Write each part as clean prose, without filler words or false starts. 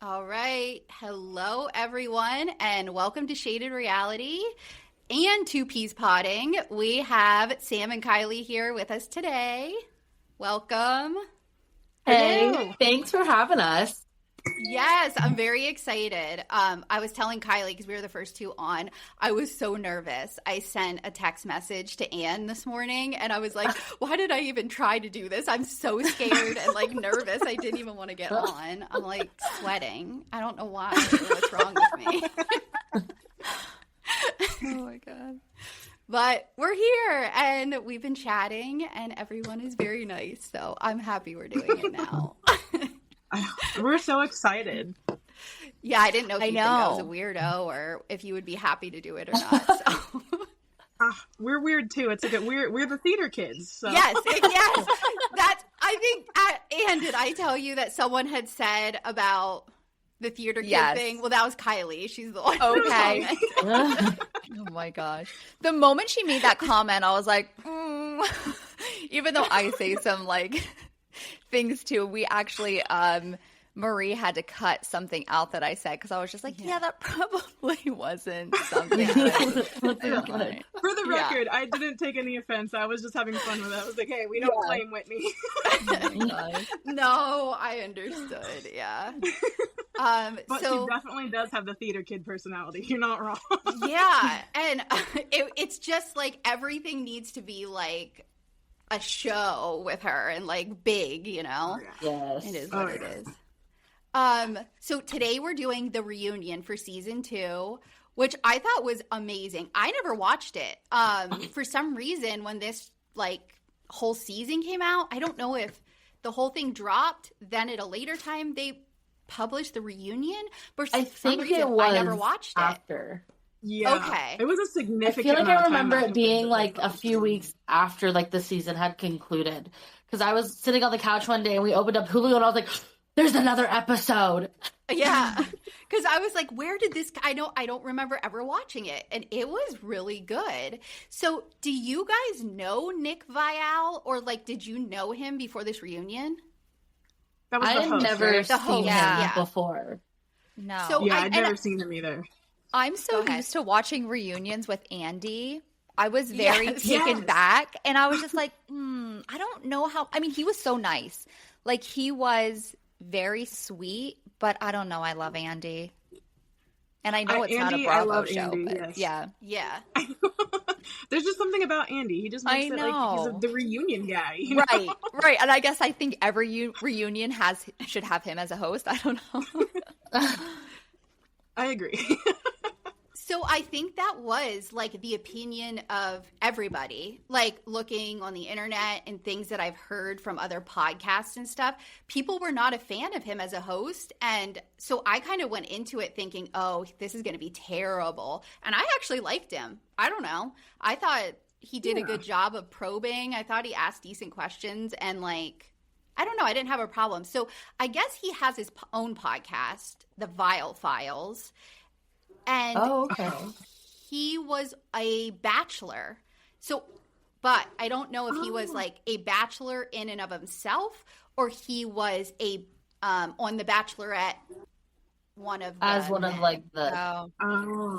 All right. Hello, everyone, and welcome to Shaded Reality and Two Peas Potting. We have Sam and Kylie here with us today. Welcome. Hey, thanks for having us. Yes, I'm very excited. I was telling Kylie, because we were the first two on, I was so nervous. I sent a text message to Anne this morning, and I was like, why did I even try to do this? I'm so scared and, nervous. I didn't even want to get on. I'm, sweating. I don't know why or what's wrong with me. Oh, my God. But we're here, and we've been chatting, and everyone is very nice, so I'm happy we're doing it now. We're so excited. Yeah, I didn't know if you think I was a weirdo or if you would be happy to do it or not. So. We're weird too. It's we're the theater kids. So. Yes. That's. I think. And did I tell you that someone had said about the theater kid thing? Well, that was Kylie. She's the one. Okay. Oh my gosh! The moment she made that comment, I was like, even though I say some things too. We actually, Marie had to cut something out that I said because I was just like, yeah, that probably wasn't something. For the record, I didn't take any offense. I was just having fun with it. I was like, hey, we don't blame Whitney. No, I understood. Yeah. But she definitely does have the theater kid personality. You're not wrong. Yeah, and it's just everything needs to be a show with her and big, Yes. It is what it is. So today we're doing the reunion for season 2, which I thought was amazing. I never watched it. For some reason when this whole season came out, I don't know if the whole thing dropped, then at a later time they published the reunion, but for some reason I never watched it. After. Yeah. Okay. It was a significant. I feel like I remember it being a few weeks after the season had concluded. Because I was sitting on the couch one day and we opened up Hulu and I was like, "There's another episode." Yeah. Because I was like, "Where did this?" I don't remember ever watching it, and it was really good. So, do you guys know Nick Viall, or did you know him before this reunion? That was I had never seen him before. No. So I'd never seen him either. I'm so used to watching reunions with Andy. I was very taken back, and I was just like, I don't know how. I mean, he was so nice. He was very sweet, but I don't know. I love Andy. And I know it's Andy, not a Bravo I show, Andy, but yes. Yeah. There's just something about Andy. He just makes it he's the reunion guy. Right. And I guess I think every reunion should have him as a host. I don't know. I agree. So I think that was the opinion of everybody, looking on the internet and things that I've heard from other podcasts and stuff. People were not a fan of him as a host. And so I kind of went into it thinking, oh, this is going to be terrible. And I actually liked him. I don't know. I thought he did a good job of probing. I thought he asked decent questions and I don't know. I didn't have a problem. So I guess he has his own podcast, The Viall Files. And he was a bachelor. So, but I don't know if he was a bachelor in and of himself, or he was on The Bachelorette, one of the as one men. of the.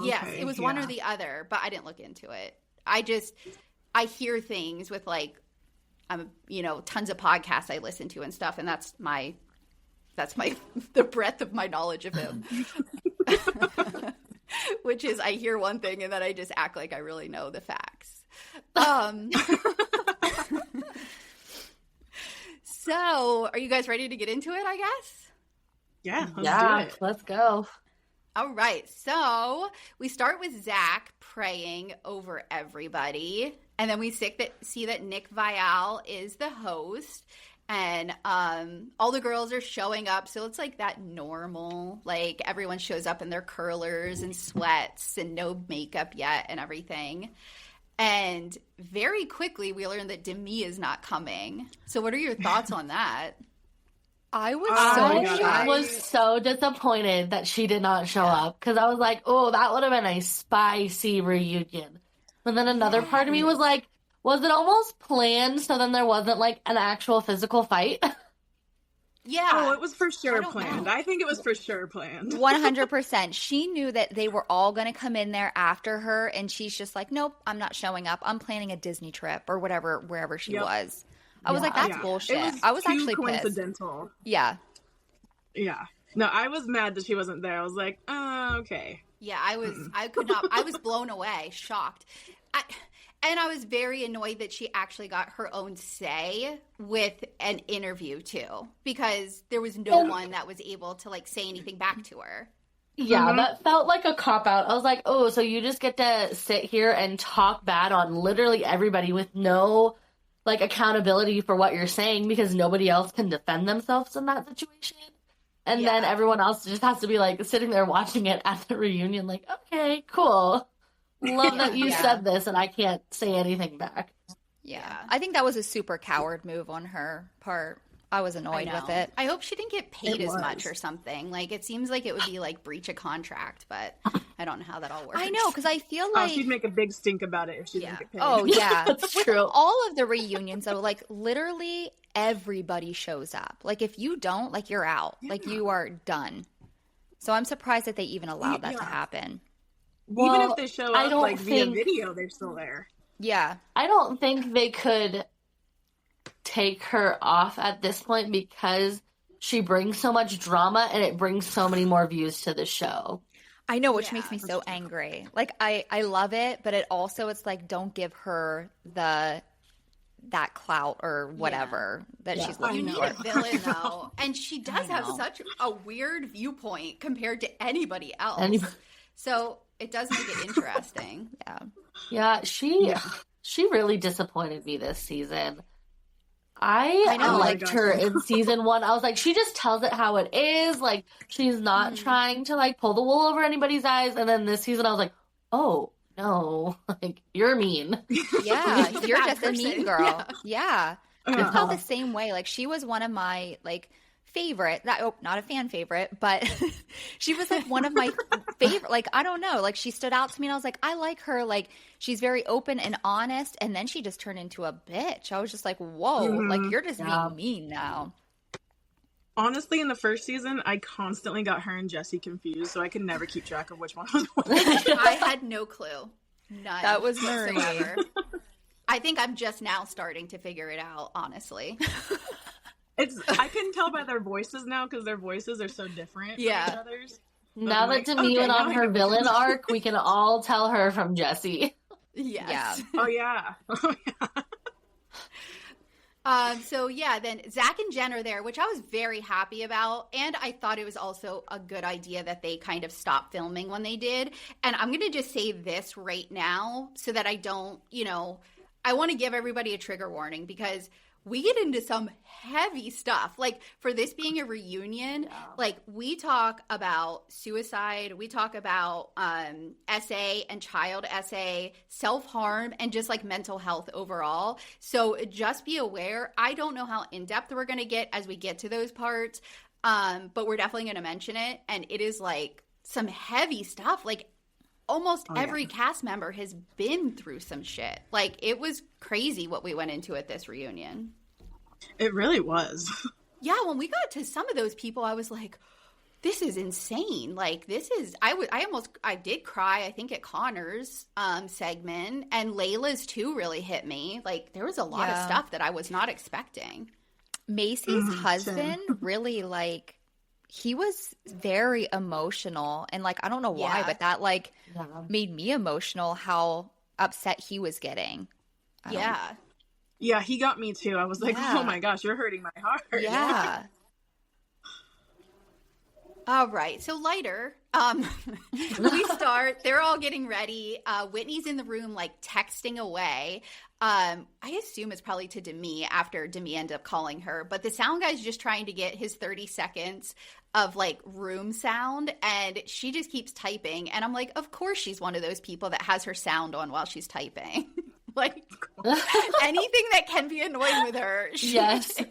Yes, it was one or the other, but I didn't look into it. I hear things with tons of podcasts I listen to and stuff, and that's the breadth of my knowledge of him. Which is I hear one thing and then I just act like I really know the facts. So, are you guys ready to get into it, I guess? Yeah, let's do it. Let's go. All right. So, we start with Zach praying over everybody. And then we see that Nick Viall is the host. And all the girls are showing up, so it's that normal, everyone shows up in their curlers and sweats and no makeup yet and everything. And very quickly we learn that Demi is not coming. So what are your thoughts on that? I was so disappointed that she did not show up because I was like, oh, that would have been a spicy reunion. But then another part of me was like, was it almost planned so then there wasn't an actual physical fight? Yeah. Oh, it was for sure don't planned. know. I think it was for sure planned. 100%. She knew that they were all going to come in there after her, and she's just like, nope, I'm not showing up. I'm planning a Disney trip or whatever, wherever she was. I was like, that's bullshit. I was actually coincidental. pissed. Yeah. Yeah. No, I was mad that she wasn't there. I was like, oh, okay. Yeah, I could not, I was blown away, shocked. And I was very annoyed that she actually got her own say with an interview too, because there was no one that was able to like say anything back to her. Yeah, that felt like a cop-out. I was like, oh, so you just get to sit here and talk bad on literally everybody with no, like, accountability for what you're saying because nobody else can defend themselves in that situation. And then everyone else just has to be, like, sitting there watching it at the reunion, like, okay, cool. Love that you said this and I can't say anything back. Yeah. I think that was a super coward move on her part. I was annoyed with it. I hope she didn't get paid as much or something. Like, it seems like it would be like breach of contract, but I don't know how that all works. I know, because I feel like she'd make a big stink about it if she didn't get paid. Oh yeah, That's with true. all of the reunions though, like literally everybody shows up. Like if you don't, like you're out. Like you are done. So I'm surprised that they even allowed that to happen. Well, even if they show I up don't like via think- video, they're still there. Yeah. I don't think they could take her off at this point because she brings so much drama and it brings so many more views to the show. I know, which makes me so angry. Like I love it, but it's like don't give her that clout or whatever that she's looking You for. need a villain though, and she does have such a weird viewpoint compared to anybody else. So it does make it interesting. Yeah, she really disappointed me this season. I know. liked her in season 1. I was like, she just tells it how it is. Like, she's not trying to, like, pull the wool over anybody's eyes. And then this season, I was like, oh, no. Like, you're mean. Yeah, you're just a person. mean girl. Yeah. I felt the same way. Like, she was one of my, like, favorite, not a fan favorite, but she was like one of my favorite, like, I don't know, like she stood out to me and I was like, I like her, like she's very open and honest, and then she just turned into a bitch. I was just like, whoa, like you're just being mean now. Honestly, in the first season, I constantly got her and Jessie confused, so I could never keep track of which one was which. I had no clue. None. That was Marie. whatsoever. I think I'm just now starting to figure it out, honestly. I can tell by their voices now because their voices are so different from each other's. Now that Demi went on her villain arc, we can all tell her from Jessie. Yes. Yeah. Oh yeah. So yeah, then Zach and Jen are there, which I was very happy about, and I thought it was also a good idea that they kind of stopped filming when they did. And I'm going to just say this right now so that I don't, I want to give everybody a trigger warning because we get into some heavy stuff. Like, for this being a reunion, like, we talk about suicide, we talk about SA and child SA, self-harm, and just, like, mental health overall. So just be aware. I don't know how in-depth we're going to get as we get to those parts, but we're definitely going to mention it. And it is, like, some heavy stuff. Like, almost every cast member has been through some shit. Like, it was crazy what we went into at this reunion. It really was. Yeah, when we got to some of those people, I was like, this is insane. Like, this is, I did cry, I think, at Connor's segment, and Layla's too really hit me. Like, there was a lot of stuff that I was not expecting. Macy's husband really, like, he was very emotional, and, like, I don't know why, but that, like, made me emotional how upset he was getting. Yeah, he got me too. I was like, oh my gosh, you're hurting my heart. Yeah. All right, so lighter. We start. They're all getting ready. Whitney's in the room, like, texting away. I assume it's probably to Demi after Demi ended up calling her. But the sound guy's just trying to get his 30 seconds of, like, room sound. And she just keeps typing. And I'm like, of course she's one of those people that has her sound on while she's typing. Like, anything that can be annoying with her, she is.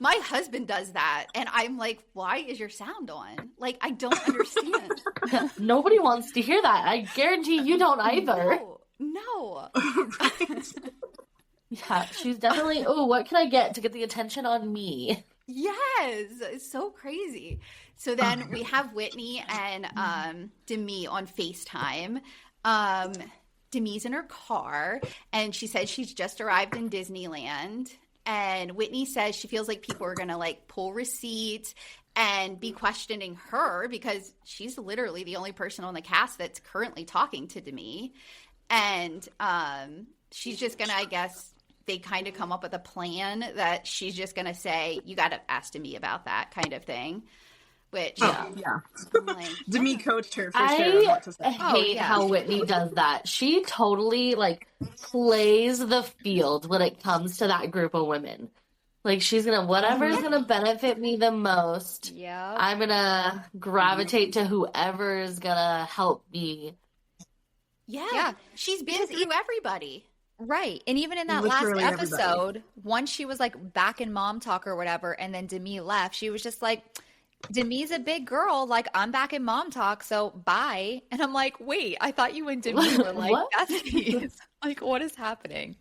My husband does that, and I'm like, why is your sound on? Like, I don't understand. Nobody wants to hear that. I guarantee you don't either. No. Yeah, she's definitely, oh, what can I get to get the attention on me? Yes, it's so crazy. So then we have Whitney and Demi on FaceTime. Demi's in her car, and she said she's just arrived in Disneyland. And Whitney says she feels like people are going to like pull receipts and be questioning her because she's literally the only person on the cast that's currently talking to Demi. And she's just going to, I guess, they kind of come up with a plan that she's just going to say, you got to ask Demi about that kind of thing. Which, yeah. I'm like, Demi coached her for sure on what to say. I hate how Whitney does that. She totally like plays the field when it comes to that group of women. Like she's gonna whatever's gonna benefit me the most. Yeah. I'm gonna gravitate to whoever is gonna help me. Yeah. She's been through everybody. Right. And even in that Literally last everybody. episode, once she was like back in mom talk or whatever, and then Demi left, she was just like, Demi's a big girl. Like, I'm back in mom talk, so bye. And I'm like, wait, I thought you and Demi were like What? besties. Like, what is happening?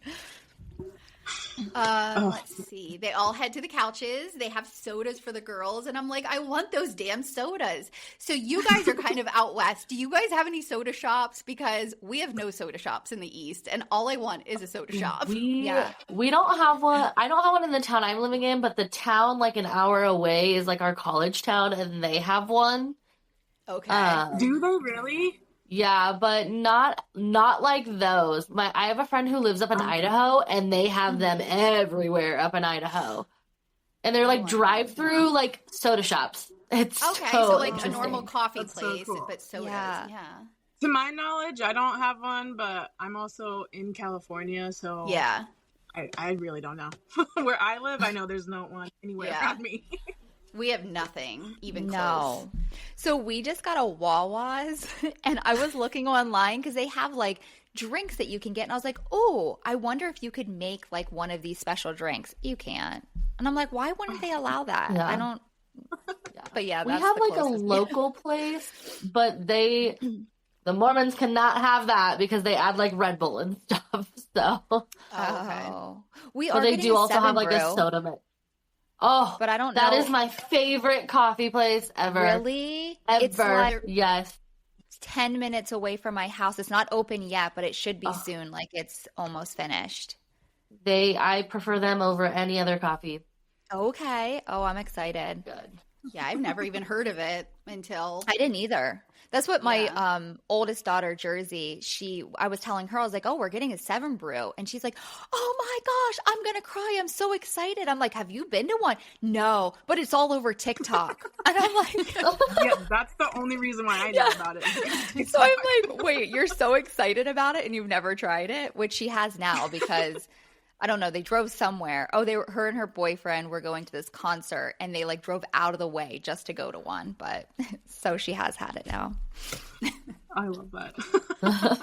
Let's see. They all head to the couches. They have sodas for the girls. And I'm like, I want those damn sodas. So you guys are kind of out west. Do you guys have any soda shops? Because we have no soda shops in the east. And all I want is a soda shop. We don't have one. I don't have one in the town I'm living in, but the town like an hour away is like our college town, and they have one. Okay. Do they really? Yeah, but not like those. I have a friend who lives up in Idaho, and they have them everywhere up in Idaho. And they're like drive-through like soda shops. It's Okay, so so like a interesting. normal coffee That's so place, cool. but sodas. Yeah. Yeah. To my knowledge, I don't have one, but I'm also in California, so Yeah. I really don't know. Where I live, I know there's no one anywhere Yeah. around me. We have nothing even close. No. So we just got a Wawa's, and I was looking online because they have like drinks that you can get, and I was like, oh, I wonder if you could make like one of these special drinks. You can't. And I'm like, why wouldn't they allow that? Yeah. I don't. But yeah, We that's have the like a closest. local place, but the Mormons cannot have that because they add like Red Bull and stuff. So, Oh, okay. Oh. We but are they getting do a also have like a 7 Brew, soda mix. Oh, but I don't know. that is my favorite coffee place ever. Really? Ever. It's like Yes. 10 minutes away from my house. It's not open yet, but it should be soon. Like it's almost finished. I prefer them over any other coffee. Okay. Oh, I'm excited. Good. Yeah, I've never even heard of it until. I didn't either. That's what my Yeah. oldest daughter, Jersey, I was telling her, I was like, oh, we're getting a 7 Brew. And she's like, oh my gosh, I'm going to cry. I'm so excited. I'm like, have you been to one? No, but it's all over TikTok. And I'm like, Yeah, that's the only reason why I know about it. so I'm like, wait, you're so excited about it and you've never tried it? Which she has now because I don't know, they drove somewhere. Oh, her and her boyfriend were going to this concert and they like drove out of the way just to go to one. But so she has had it now. I love that.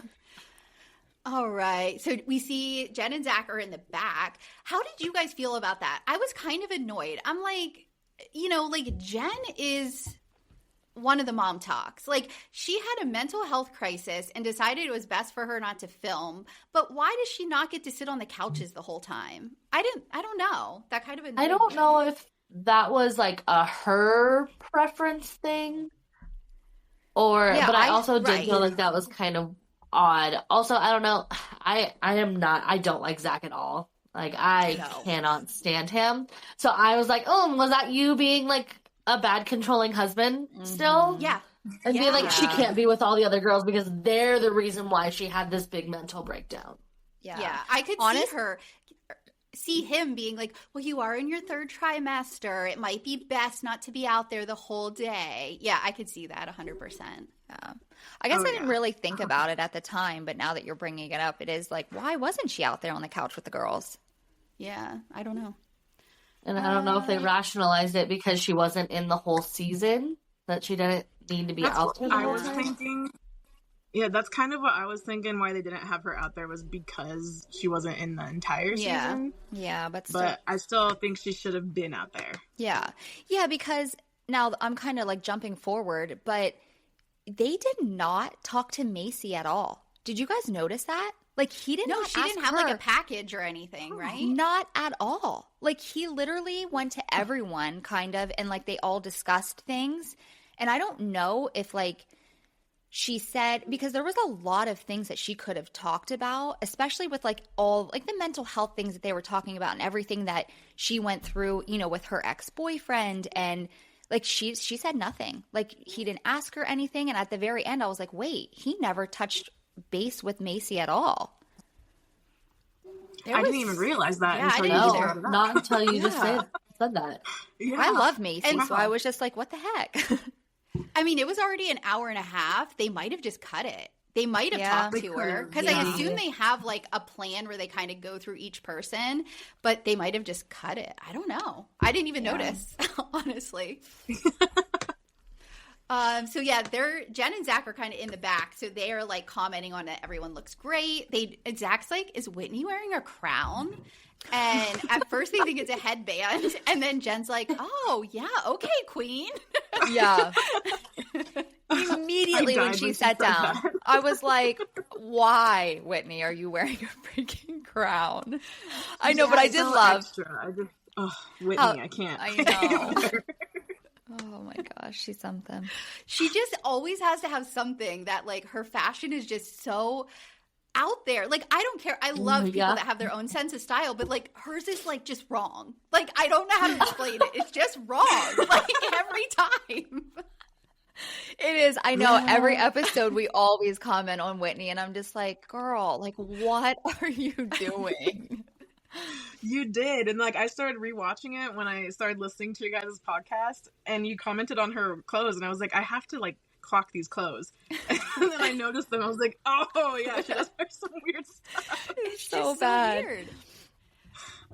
All right. So we see Jen and Zach are in the back. How did you guys feel about that? I was kind of annoyed. I'm like, like Jen is one of the mom talks. Like she had a mental health crisis and decided it was best for her not to film. But why does she not get to sit on the couches the whole time? I don't know. That kind of annoyed I don't me. know if that was like a her preference thing or Yeah, but I also did right. feel like that was kind of odd. Also, I don't know. I don't like Zach at all. Like I No. cannot stand him. So I was like, oh, was that you being like a bad controlling husband still? Yeah. And being like, she Yeah. can't be with all the other girls because they're the reason why she had this big mental breakdown. Yeah. I could see him being like, well, you are in your 3rd trimester. It might be best not to be out there the whole day. Yeah, I could see that 100%. Yeah. I guess I didn't really think about it at the time, but now that you're bringing it up, it is like, why wasn't she out there on the couch with the girls? Yeah, I don't know. And I don't know if they rationalized it because she wasn't in the whole season, that she didn't need to be That's out what there the I whole was time. thinking. Yeah, that's kind of what I was thinking. Why they didn't have her out there was because she wasn't in the entire Yeah. season. Yeah, but still, But I still think she should have been out there. yeah, because now I'm kind of like jumping forward, but they did not talk to Macy at all. Did you guys notice that? Like, he did No, not she ask didn't have her. like a package or anything, right? Not at all. Like, he literally went to everyone kind of, and like they all discussed things. And I don't know if like she said, because there was a lot of things that she could have talked about, especially with like all like the mental health things that they were talking about and everything that she went through, you know, with her ex-boyfriend. And like she said nothing. Like, he didn't ask her anything. And at the very end, I was like, wait, he never touched base with Macy at all. I didn't even realize that. Yeah, I until didn't you just either. brought it up. Not until you just Yeah. said that. Yeah. I love Macy, And- so I was just like, what the heck? I mean, it was already an hour and a half. They might have just cut it. They might have Yeah. talked They to her could've, because yeah. I assume they have like a plan where they kind of go through each person, but they might have just cut it. I don't know. I didn't even notice, honestly. So yeah, Jen and Zach are kind of in the back, so they are like commenting on it. Everyone looks great. Zach's like, is Whitney wearing a crown? And at first they think it's a headband, and then Jen's like, oh yeah, okay, queen. Yeah. Immediately I when died she when she sat said down, that. I was like, why, Whitney, are you wearing a freaking crown? I know, but I did So love. Extra. Whitney, Oh, I can't. I know. Oh my gosh, she's something. She just always has to have something that like her fashion is just so out there. Like, I don't care. I love people Yeah. that have their own sense of style, but like hers is like just wrong. Like, I don't know how to explain it. It's just wrong. Like every time. It is. I know. Every episode we always comment on Whitney, and I'm just like, girl, like, what are you doing? You did. And like I started rewatching it when I started listening to your guys' podcast, and you commented on her clothes, and I was like, I have to like clock these clothes. And then I noticed them. I was like, oh yeah, she does wear some weird stuff. It's Just so bad. weird.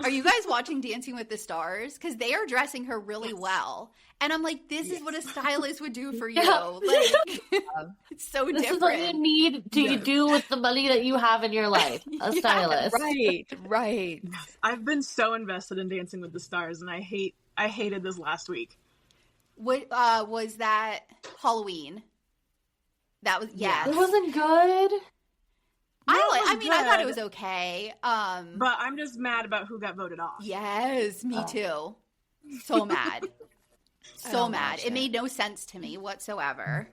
Are you guys watching Dancing with the Stars? Because they are dressing her really well. And I'm like, this is what a stylist would do for you. Yeah. Like, it's so This different. is what you need to Yes. do with the money that you have in your life. A stylist. Right, right. I've been so invested in Dancing with the Stars, and I hated this last week. What was that? Halloween. That was It wasn't good. I thought it good. was okay. But I'm just mad about who got voted off. Yes, me too. So mad. So don't mad. watch It it. made no sense to me whatsoever.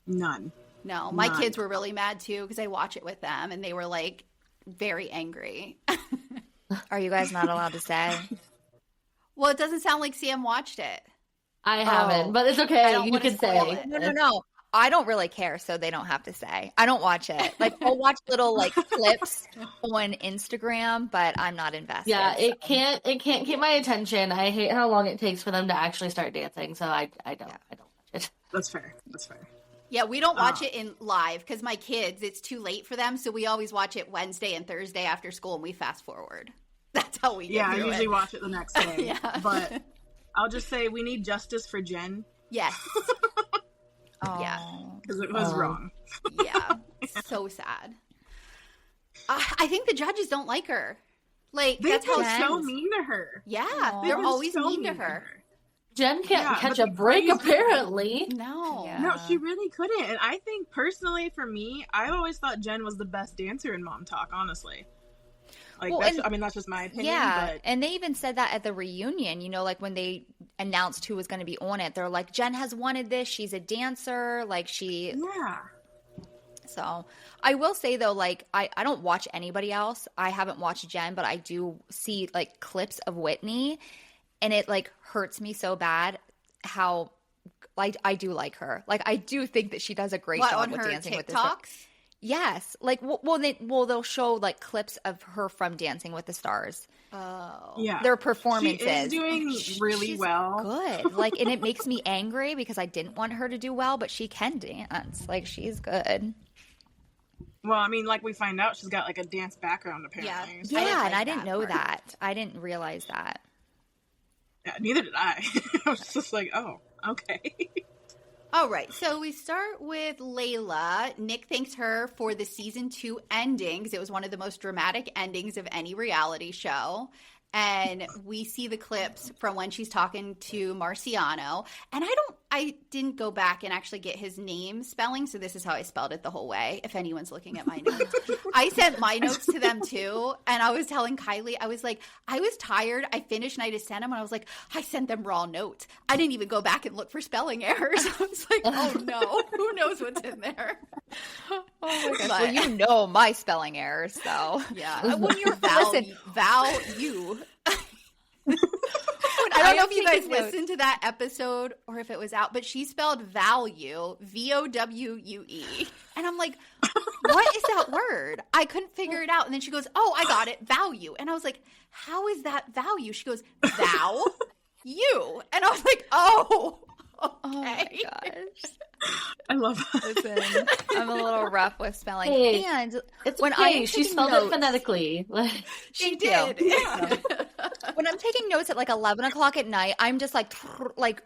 None. No, my None. kids were really mad too because I watch it with them and they were like very angry. Are you guys not allowed to say? Well, it doesn't sound like Sam watched it. I haven't, but it's I okay. don't You wanna can spoil say. it. No. I don't really care, so they don't have to say. I don't watch it. Like, I'll watch little like clips on Instagram, but I'm not invested. Yeah, it can't keep my attention. I hate how long it takes for them to actually start dancing, so I don't watch it. That's fair. That's fair. Yeah, we don't watch it in live because my kids, it's too late for them. So we always watch it Wednesday and Thursday after school and we fast forward. That's how we get Yeah, I through usually it. watch it the next day. Yeah. But I'll just say we need justice for Jen Yes. Oh. Yeah. because it was wrong. Yeah. So sad. I think the judges don't like her. Like, They've that's how been it so seems. mean to her. Yeah, Aw. They've they're been always so mean to her. Jen can't Yeah, catch but a the break, crazy- apparently. No. Yeah. No, she really couldn't. And I think personally for me, I always thought Jen was the best dancer in Mom Talk, honestly. Like, Well, that's, and- I mean, that's just my opinion. Yeah, But and they even said that at the reunion, you know, like when they announced who was going to be on it. They're like, Jen has wanted this. She's a dancer. Like, she. yeah. So I will say, though, like, I don't watch anybody else. I haven't watched Jen, but I do see, like, clips of Whitney. And it, like, hurts me so bad how. Like, I do like her. Like, I do think that she does a great What, job on with her Dancing with the TikToks? Stars. Yes, like they'll show like clips of her from Dancing with the Stars. Oh. Yeah. Their performances. She is doing really She's well. good. Like, and it makes me angry because I didn't want her to do well, but she can dance. Like, she's good. Well, I mean, like we find out, she's got like a dance background apparently. Yeah. Yeah, didn't and like I didn't that know part. that. I didn't realize that. Yeah, neither did I. I was just like, oh, okay. All right, so we start with Layla. Nick thanks her for the season 2 ending because it was one of the most dramatic endings of any reality show. And we see the clips from when she's talking to Marciano. And I didn't go back and actually get his name spelling, so this is how I spelled it the whole way, if anyone's looking at my notes. I sent my notes to them too, and I was telling Kylie, I was like, I was tired. I finished and I just sent them, and I was like, I sent them raw notes. I didn't even go back and look for spelling errors. I was like, oh no, who knows what's in there? Oh my gosh. Well, you know my spelling errors, so. Yeah. When you're value. I don't know if you guys listened to that episode or if it was out, but she spelled value, VOWUE. And I'm like, what is that word? I couldn't figure it out. And then she goes, oh, I got it, value. And I was like, how is that value? She goes, thou, you. And I was like, oh, okay. Oh my gosh. I love that. Listen, I'm a little rough with spelling. Hey, and it's when okay. I'm She taking spelled notes, it phonetically. She Thank you. did. Yeah. when I'm taking notes at like 11 o'clock at night, I'm just like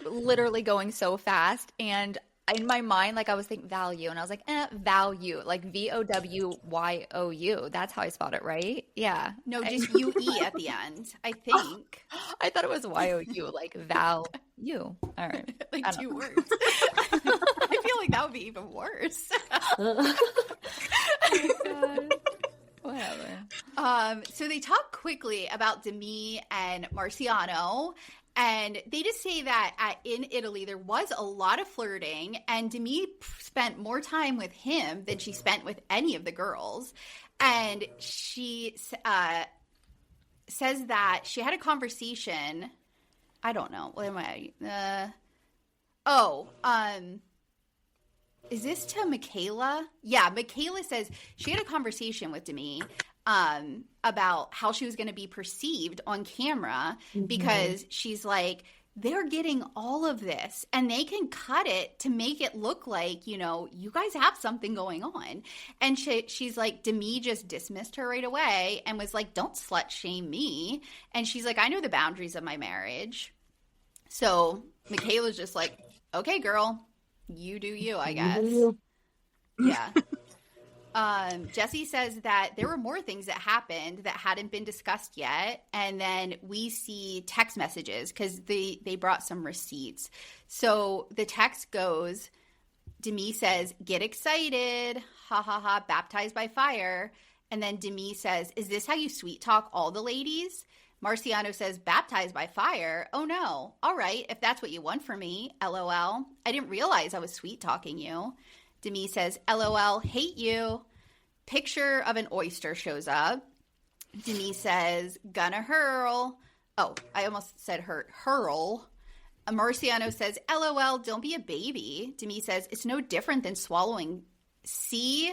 literally going so fast. And in my mind, like I was thinking value, and I was like, value, like VOWYOU. That's how I spelled it, right? Yeah. No, just UE at the end, I think. I thought it was YOU, like value. All right. Like 2 words. I feel like that would be even worse. Whatever. So they talk quickly about Demi and Marciano, and they just say that in Italy there was a lot of flirting, and Demi spent more time with him than she spent with any of the girls. And she says that she had a conversation. I don't know. What am I? Is this to Michaela? Yeah, Michaela says she had a conversation with Demi about how she was going to be perceived on camera, because she's like, they're getting all of this and they can cut it to make it look like, you know, you guys have something going on. And she's like, Demi just dismissed her right away and was like, don't slut shame me. And she's like, I know the boundaries of my marriage. So Michaela's just like, okay, girl, you do you, I guess. Yeah. Jesse says that there were more things that happened that hadn't been discussed yet. And then we see text messages because they brought some receipts. So the text goes, Demi says, get excited, ha ha ha, baptized by fire. And then Demi says, is this how you sweet talk all the ladies? Marciano says, baptized by fire? Oh no. All right, if that's what you want from me, LOL. I didn't realize I was sweet talking you. Demi says, LOL, hate you. Picture of an oyster shows up. Demi says, gonna hurl. Oh, I almost said hurl. Marciano says, LOL, don't be a baby. Demi says, it's no different than swallowing C,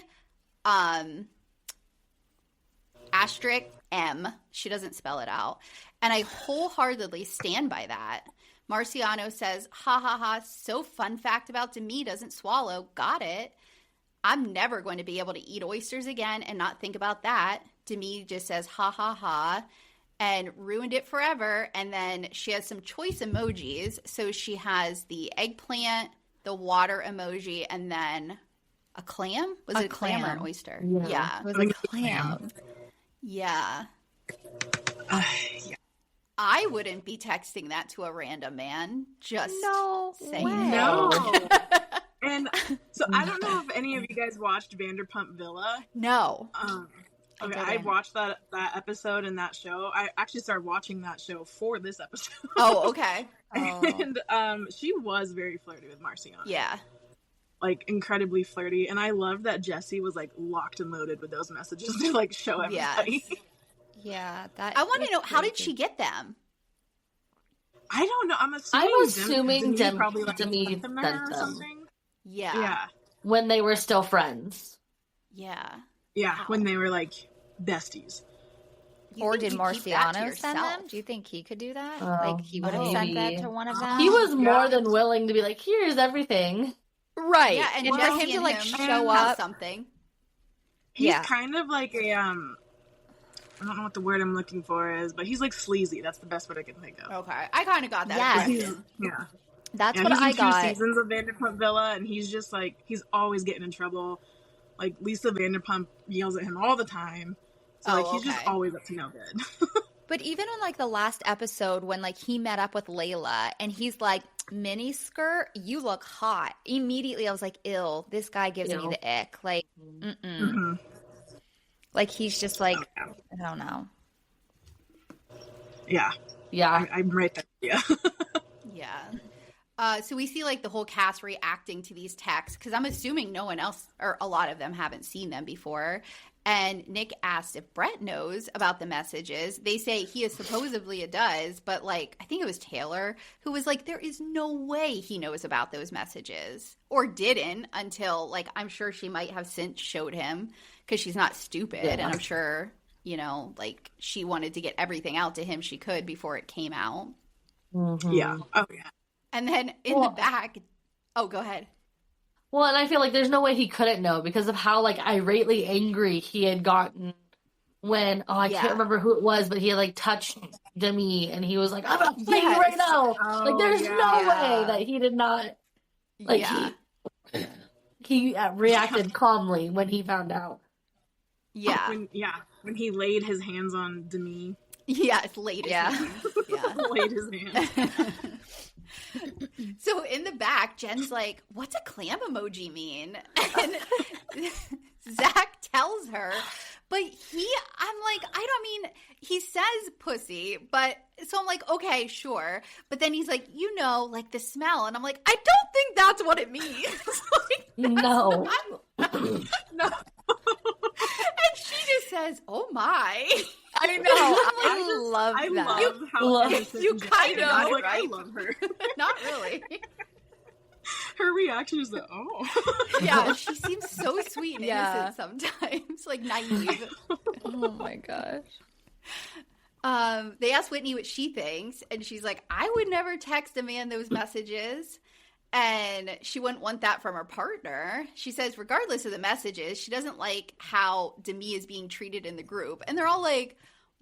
asterisk M. She doesn't spell it out. And I wholeheartedly stand by that. Marciano says, ha ha ha, so fun fact about Demi doesn't swallow. Got it. I'm never going to be able to eat oysters again and not think about that. Demi just says, ha ha ha, and ruined it forever. And then she has some choice emojis. So she has the eggplant, the water emoji, and then a clam? Was it a clam or an oyster? Yeah. It was like a clam. Yeah. Yeah. I wouldn't be texting that to a random man. Just saying. way. No. And so I don't know if any of you guys watched Vanderpump Villa. No. Okay, I watched that episode and that show. I actually started watching that show for this episode. Oh, okay. And she was very flirty with Marciano. Yeah. Like incredibly flirty, and I love that Jesse was like locked and loaded with those messages to like show everybody. Yes. Yeah, that. I want to know, how did she get them? I don't know. I'm assuming Demi probably like Demi sent them to her or something. Yeah. Yeah. When they were still friends. Yeah. Yeah, Wow. when they were like besties. You Or think did you keep that to Marciano send them? yourself? Do you think he could do that? Oh, Like he would have sent that maybe. to one of them? He was more than willing to be like, here's everything. right. Yeah, and for Jesse him to and like him show have up. something. He's Yeah. kind of like a I don't know what the word I'm looking for is, but he's like sleazy. That's the best word I can think of. Okay. I kind of got that Yes. impression. Yeah. That's Yeah, what he's I in 2 got. seasons of Vanderpump Villa, and he's just like, he's always getting in trouble. Like, Lisa Vanderpump yells at him all the time. So, like, he's just okay. always up to no good. But even in like the last episode when like he met up with Layla and he's like, mini skirt, you look hot. Immediately I was like, ill, this guy gives me the ick. Like, like he's just like, I don't know. Yeah. Yeah. I'm right there. Yeah. Yeah. So we see like the whole cast reacting to these texts because I'm assuming no one else or a lot of them haven't seen them before. And Nick asked if Brett knows about the messages. They say he is supposedly does, but like I think it was Taylor who was like, there is no way he knows about those messages or didn't until like I'm sure she might have since showed him because she's not stupid and I'm sure like she wanted to get everything out to him she could before it came out. Mm-hmm. Yeah. Oh yeah. And then in the back, go ahead. Well, and I feel like there's no way he couldn't know because of how like irately angry he had gotten when I can't remember who it was, but he had like touched Demi and he was like, I'm gonna fight you right now. Like there's no way that he did not like he reacted calmly when he found out. Yeah. When he laid his hands on Demi. Yeah, it's laid his hands. Yeah. Laid his hands. So in the back, Jen's like, what's a clam emoji mean? And Zach tells her, but I'm like, I don't mean, he says pussy, but so I'm like, okay, sure. But then he's like, like the smell. And I'm like, I don't think that's what it means. Like, no. No. And she just says, oh my. I know. I love that. I love how you kind of, like, right? I love her. Not really. Her reaction is that, Yeah, she seems so sweet and innocent sometimes, like naive. Oh my gosh. They asked Whitney what she thinks, and she's like, I would never text a man those messages. And she wouldn't want that from her partner. She says, regardless of the messages, she doesn't like how Demi is being treated in the group. And they're all like,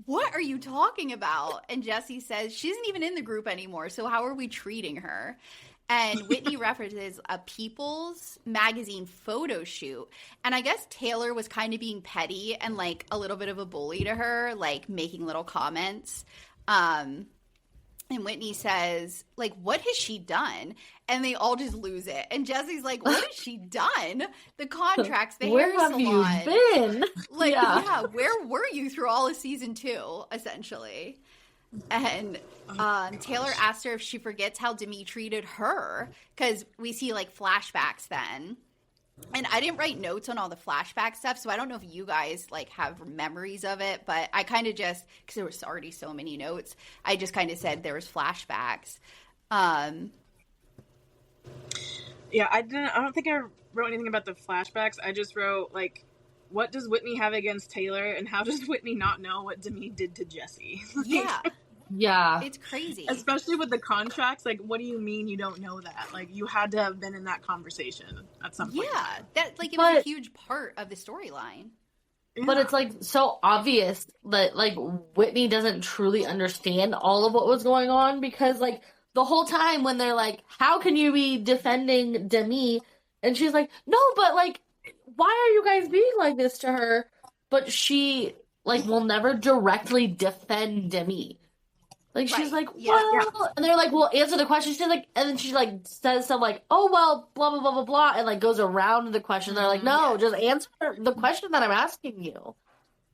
what are you talking about? And Jesse says, she isn't even in the group anymore, so how are we treating her? And Whitney references a People's magazine photo shoot. And I guess Taylor was kind of being petty and like a little bit of a bully to her, like making little comments. And Whitney says, like, what has she done? And they all just lose it. And Jesse's like, what has she done? The contracts, the hair salon. Where have you been? Like, where were you through all of season 2, essentially? And Taylor asked her if she forgets how Demi treated her. Because we see, like, flashbacks then. And I didn't write notes on all the flashback stuff, so I don't know if you guys, like, have memories of it. But I kind of just, because there was already so many notes, I just kind of said there was flashbacks. Yeah, I don't think I wrote anything about the flashbacks. I just wrote, like, what does Whitney have against Taylor, and how does Whitney not know what Demi did to Jesse? Yeah. Yeah. It's crazy. Especially with the contracts, like, what do you mean you don't know that? Like, you had to have been in that conversation at some point. Yeah, that, like, it was a huge part of the storyline. Yeah. But it's, like, so obvious that, like, Whitney doesn't truly understand all of what was going on because, like, the whole time when they're like, how can you be defending Demi? And she's like, no, but, like, why are you guys being like this to her? But she, like, will never directly defend Demi. Like, she's like, well, and they're like, well, answer the question. She's like, and then she, like, says something like, oh, well, blah, blah, blah, blah, blah, and, like, goes around the question. They're like, no, just answer the question that I'm asking you.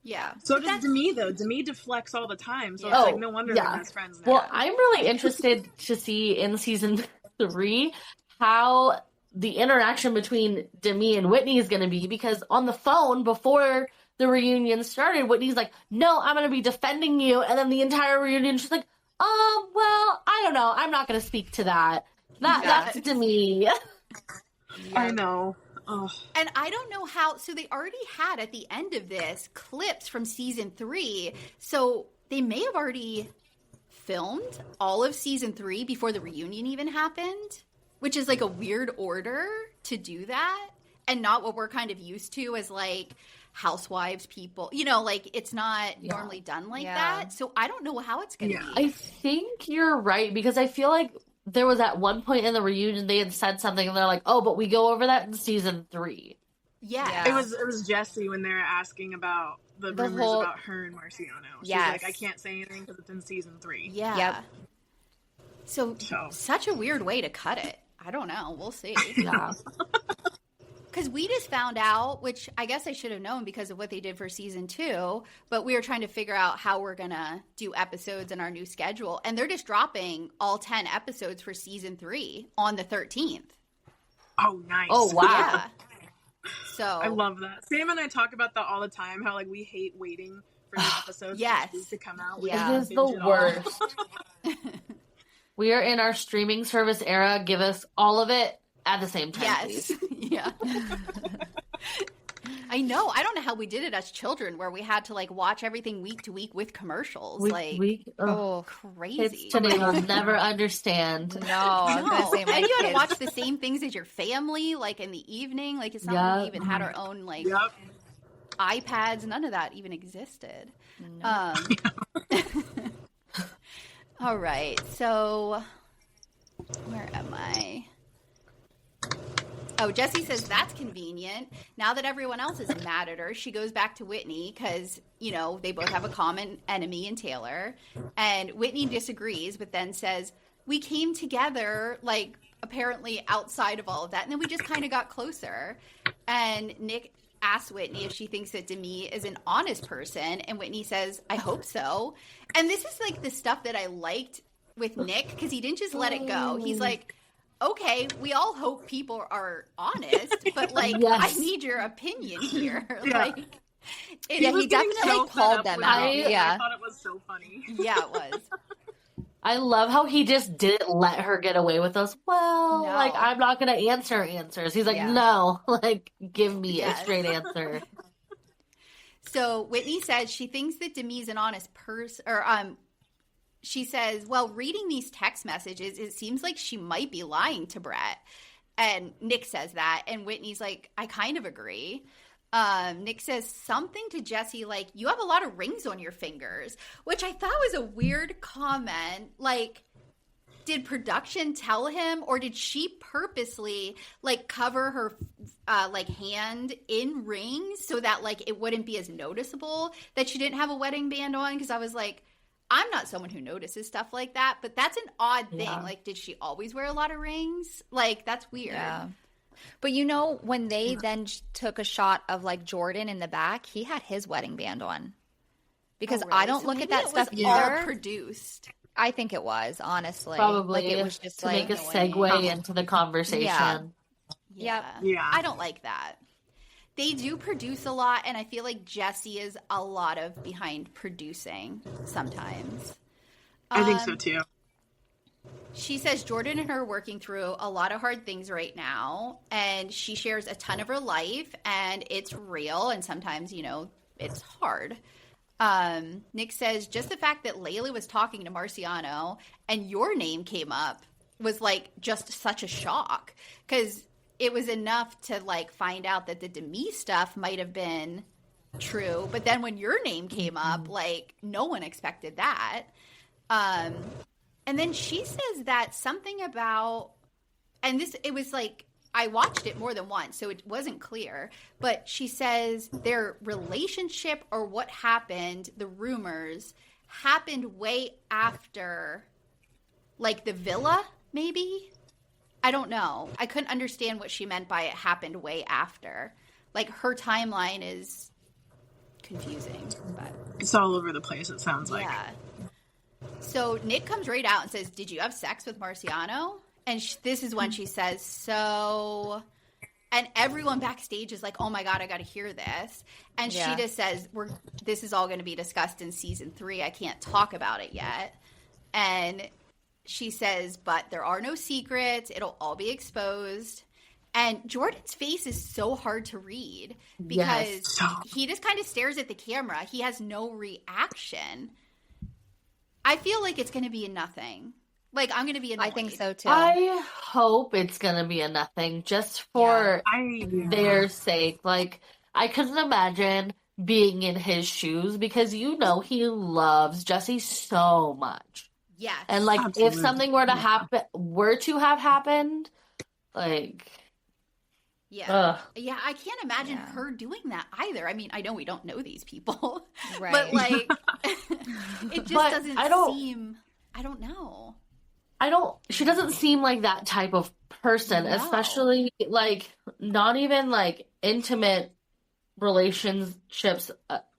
Yeah. So does Demi, though. Demi deflects all the time, so it's like, no wonder they're best friends now. Well, I'm really interested to see in season 3 how the interaction between Demi and Whitney is going to be, because on the phone before the reunion started, Whitney's like, no, I'm going to be defending you, and then the entire reunion, she's like, well, I don't know. I'm not going to speak to that. That's Demi. I know. Oh. And I don't know how. So they already had at the end of this clips from season 3. So they may have already filmed all of season 3 before the reunion even happened, which is like a weird order to do that, and not what we're kind of used to as like housewives people, like it's not normally done like that. So I don't know how it's gonna be. I think you're right, because I feel like there was at one point in the reunion they had said something and they're like, oh, but we go over that in season 3. Yeah. It was Jesse when they were asking about the rumors about her and Marciano. She's like, I can't say anything because it's in season 3. Yeah. Yep. So, such a weird way to cut it. I don't know. We'll see. Yeah. Because we just found out, which I guess I should have known because of what they did for season 2, but we were trying to figure out how we're going to do episodes in our new schedule. And they're just dropping all 10 episodes for season 3 on the 13th. Oh, nice. Oh, wow. Yeah. So I love that. Sam and I talk about that all the time, how like we hate waiting for new episodes to come out. Yeah. It is the worst. We are in our streaming service era. Give us all of it at the same time, please. Yeah. I know. I don't know how we did it as children, where we had to like watch everything week to week with commercials. Crazy. Kids today will never understand. No, I was gonna say my and you had to kids. watch the same things as your family, like in the evening. Like it's not like we even had our own like iPads. None of that even existed. No. All right. So where am I? Oh, Jessie says that's convenient. Now that everyone else is mad at her, she goes back to Whitney because, you know, they both have a common enemy in Taylor. And Whitney disagrees, but then says, we came together, like, apparently outside of all of that. And then we just kind of got closer. And Nick asks Whitney if she thinks that Demi is an honest person. And Whitney says, I hope so. And this is, like, the stuff that I liked with Nick because he didn't just let it go. He's like, okay, we all hope people are honest, but like, I need your opinion here. Like, he definitely called them out. I thought it was so funny. Yeah, it was. I love how he just didn't let her get away with those. Well, like, I'm not going to answer answers. He's like, no, like, give me a straight answer. So Whitney says she thinks that Demi's an honest person, or she says, well, reading these text messages, it seems like she might be lying to Brett. And Nick says that. And Whitney's like, I kind of agree. Nick says something to Jessie like, you have a lot of rings on your fingers, which I thought was a weird comment. Like, did production tell him, or did she purposely like cover her like hand in rings so that like it wouldn't be as noticeable that she didn't have a wedding band on? Because I was like, I'm not someone who notices stuff like that, but that's an odd thing. Like, did she always wear a lot of rings? Like, that's weird. Yeah. But you know, when they then took a shot of like Jordan in the back, he had his wedding band on. Because I don't look at that stuff either. All produced. I think it was, honestly. Probably. Like, it was just to like make a segue into the conversation. Yeah. I don't like that. They do produce a lot, and I feel like Jessie is a lot of behind producing sometimes. I think so, too. She says Jordan and her are working through a lot of hard things right now, and she shares a ton of her life, and it's real, and sometimes, you know, it's hard. Nick says just the fact that Layla was talking to Marciano and your name came up was, like, just such a shock, because it was enough to like find out that the Demi stuff might have been true, but then when your name came up, like no one expected that. And then she says that something about, and this, it was like, I watched it more than once, so it wasn't clear, but she says their relationship or what happened, the rumors happened way after like the villa, maybe? I don't know. I couldn't understand what she meant by it happened way after. Like, her timeline is confusing. But it's all over the place, it sounds like. Yeah. So Nick comes right out and says, did you have sex with Marciano? And this is when she says, so... And everyone backstage is like, oh my God, I got to hear this. And she just says, this is all going to be discussed in season 3. I can't talk about it yet. And... she says, but there are no secrets. It'll all be exposed. And Jordan's face is so hard to read because he just kind of stares at the camera. He has no reaction. I feel like it's going to be a nothing. Like, I'm going to be annoyed. I think so, too. I hope it's going to be a nothing just for their sake. Like, I couldn't imagine being in his shoes because, you know, he loves Jessie so much. Yes. And like, absolutely. if something were to have happened, like, yeah, I can't imagine her doing that either. I mean, I know we don't know these people, right? But like, it just doesn't seem. I don't know. she doesn't seem like that type of person, No. especially like not even like intimate relationships,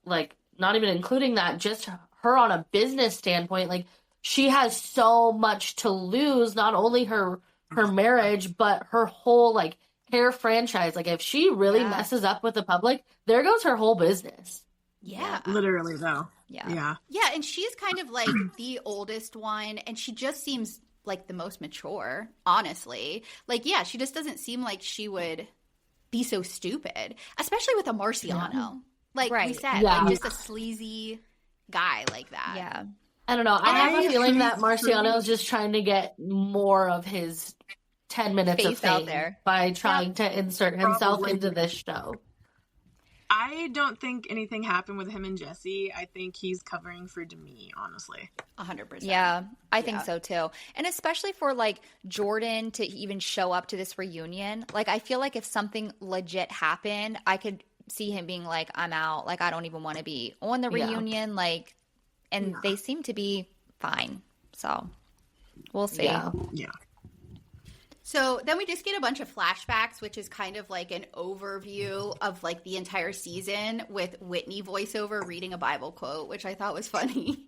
like not even including that, just her on a business standpoint. Like she has so much to lose, not only her marriage, but her whole like hair franchise. Like if she really messes up with the public, there goes her whole business. Yeah. Literally, though. Yeah. Yeah, and she's kind of like the oldest one, and she just seems like the most mature, honestly. Like, yeah, she just doesn't seem like she would be so stupid, especially with a Marciano. Like we said, like just a sleazy guy like that. Yeah. I don't know. I have a feeling that Marciano's just trying to get more of his 10 minutes of Face out fame there. by trying to insert himself Probably. into this show. I don't think anything happened with him and Jesse. I think he's covering for Demi, honestly. 100%. Yeah, I think so too. And especially for like Jordan to even show up to this reunion. Like I feel like if something legit happened, I could see him being like, I'm out. Like I don't even want to be on the reunion. Like, and they seem to be fine. So we'll see. Yeah. So then we just get a bunch of flashbacks, which is kind of like an overview of like the entire season with Whitney voiceover reading a Bible quote, which I thought was funny.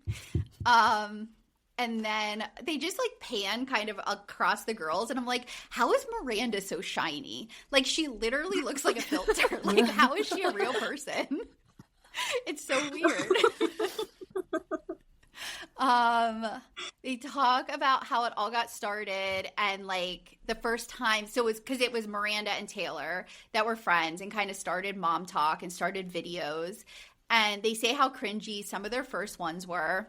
And then they just like pan kind of across the girls. And I'm like, how is Miranda so shiny? Like she literally looks like a filter. Like how is she a real person? It's so weird. They talk about how it all got started and like the first time, so it was because it was Miranda and Taylor that were friends and kind of started Mom Talk and started videos, and they say how cringy some of their first ones were,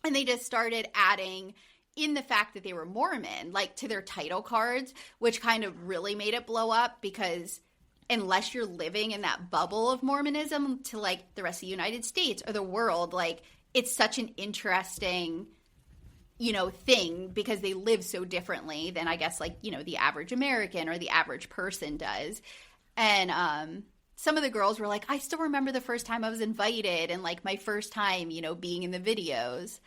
and they just started adding in the fact that they were Mormon like to their title cards, which kind of really made it blow up because unless you're living in that bubble of Mormonism to like the rest of the United States or the world, like it's such an interesting, thing because they live so differently than I guess like, the average American or the average person does. And some of the girls were like, I still remember the first time I was invited and like my first time, being in the videos.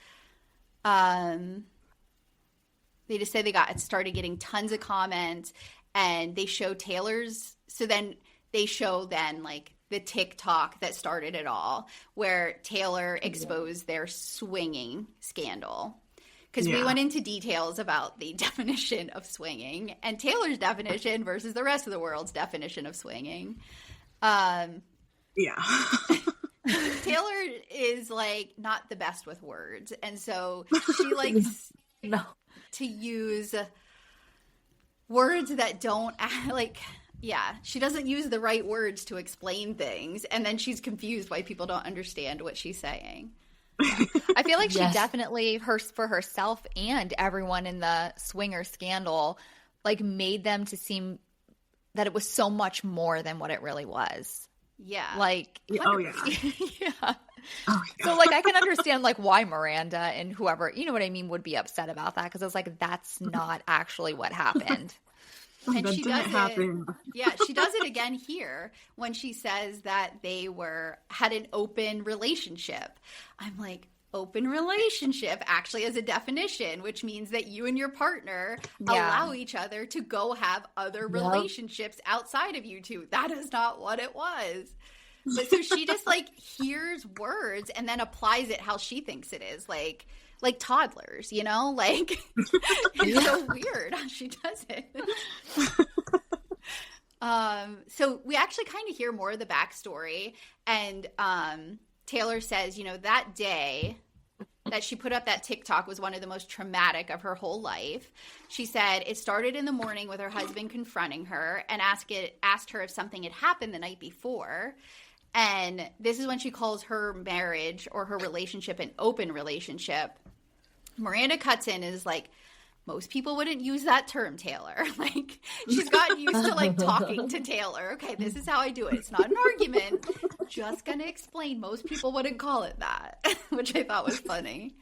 They just say they started getting tons of comments and they show Taylor's. So then they show like the TikTok that started it all, where Taylor exposed their swinging scandal. Because we went into details about the definition of swinging and Taylor's definition versus the rest of the world's definition of swinging. Taylor is like not the best with words. And so she likes to use words that don't like... Yeah, she doesn't use the right words to explain things, and then she's confused why people don't understand what she's saying. I feel like she definitely, for herself and everyone in the swinger scandal, like made them to seem that it was so much more than what it really was. Yeah. Like, yeah. Oh, yeah. So, like, I can understand, like, why Miranda and whoever, you know what I mean, would be upset about that, because it's like, that's not actually what happened. And she does it. Yeah, she does it again here when she says that they had an open relationship. I'm like, open relationship actually as a definition, which means that you and your partner allow each other to go have other relationships outside of you two. That is not what it was. But so she just like hears words and then applies it how she thinks it is, like toddlers, like it's so weird how she does it. So we actually kind of hear more of the backstory, and Taylor says, that day that she put up that TikTok was one of the most traumatic of her whole life. She said it started in the morning with her husband confronting her and asked her if something had happened the night before. And this is when she calls her marriage or her relationship an open relationship. Miranda cuts in and is like, most people wouldn't use that term, Taylor. Like, she's gotten used to, like, talking to Taylor. Okay, this is how I do it. It's not an argument. Just going to explain. Most people wouldn't call it that, which I thought was funny.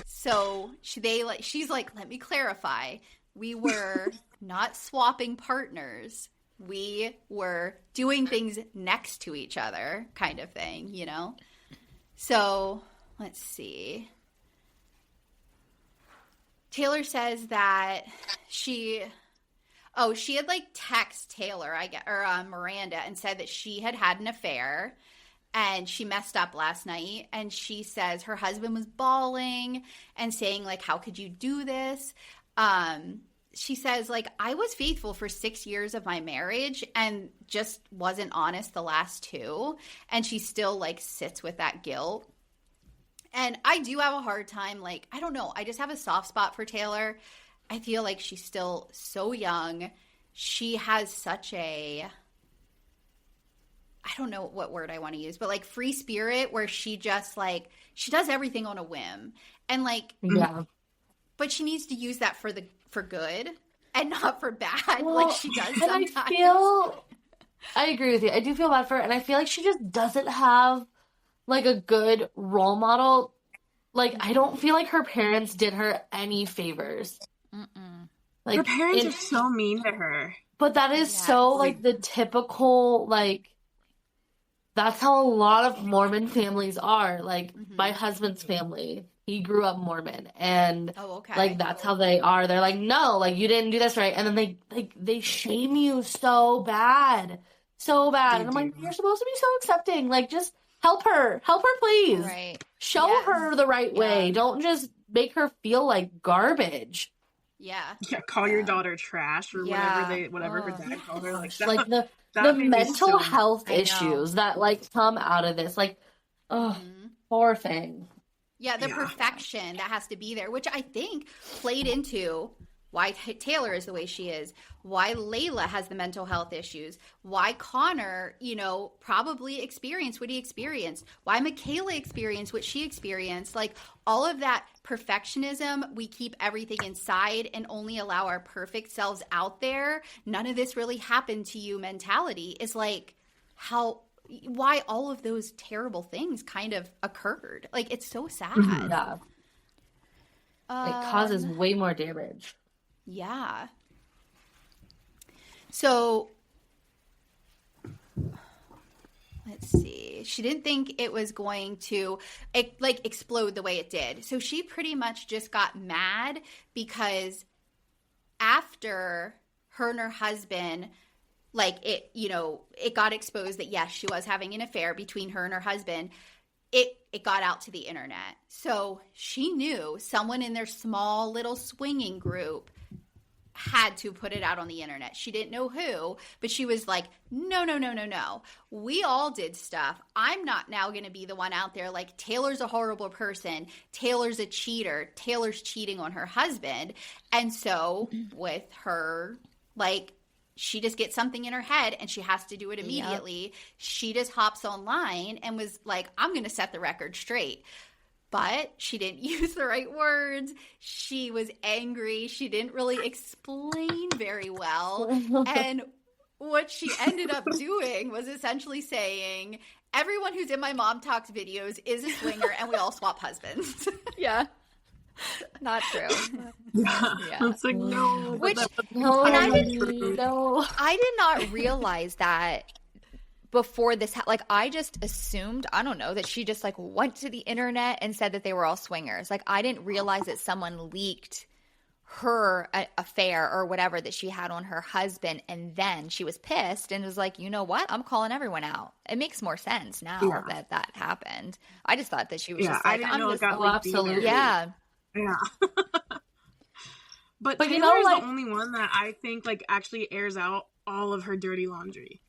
So she's like, let me clarify. We were not swapping partners. We were doing things next to each other kind of thing, So let's see. Taylor says that she had like text Taylor, Miranda, and said that she had an affair and she messed up last night. And she says her husband was bawling and saying like, how could you do this? She says, like, I was faithful for 6 years of my marriage and just wasn't honest the last 2. And she still, like, sits with that guilt. And I do have a hard time, like, I don't know. I just have a soft spot for Taylor. I feel like she's still so young. She has such a, I don't know what word I want to use, but, like, free spirit where she just, like, she does everything on a whim. And, like, Yeah. But she needs to use that for good and not for bad, Well, like she does sometimes. I agree with you. I do feel bad for her, and I feel like she just doesn't have like a good role model. Like, I don't feel like her parents did her any favors. Like, her parents are so mean to her. But that is so like the typical, like, that's how a lot of Mormon families are. Like, my husband's family, he grew up Mormon, and like that's how they are. They're like, no, like you didn't do this right, and then they shame you so bad, and I'm like, you're supposed to be so accepting. Like, just help her, please. Right. Show her the right way. Don't just make her feel like garbage. Yeah, call your daughter trash or whatever her dad called her. Like the mental health issues that like come out of this, like, poor thing. Yeah, the perfection that has to be there, which I think played into why Taylor is the way she is, why Layla has the mental health issues, why Connor, probably experienced what he experienced, why Michaela experienced what she experienced. Like, all of that perfectionism, we keep everything inside and only allow our perfect selves out there. None of this really happened to you mentality is like why all of those terrible things kind of occurred. Like, it's so sad. Yeah. It causes way more damage. Yeah. So, let's see. She didn't think it was going to explode the way it did. So she pretty much just got mad because after her and her husband, it got exposed that, yes, she was having an affair between her and her husband. It got out to the internet. So she knew someone in their small little swinging group had to put it out on the internet. She didn't know who, but she was like, no. We all did stuff. I'm not now going to be the one out there like, Taylor's a horrible person. Taylor's a cheater. Taylor's cheating on her husband. And so with her, she just gets something in her head and she has to do it immediately. Yep. She just hops online and was like, I'm going to set the record straight. But she didn't use the right words. She was angry. She didn't really explain very well. And what she ended up doing was essentially saying, everyone who's in my Mom Talks videos is a swinger and we all swap husbands. Yeah. Not true. Yeah. It's like, no. I did not realize that before this. I just assumed, I don't know, that she just went to the internet and said that they were all swingers. I didn't realize that someone leaked her affair or whatever that she had on her husband, and then she was pissed and was like, you know what? I'm calling everyone out. It makes more sense now that happened. I just thought that she was just like, I didn't know it got leaked absolutely. Either. Yeah. But Taylor's the only one that I think actually airs out all of her dirty laundry.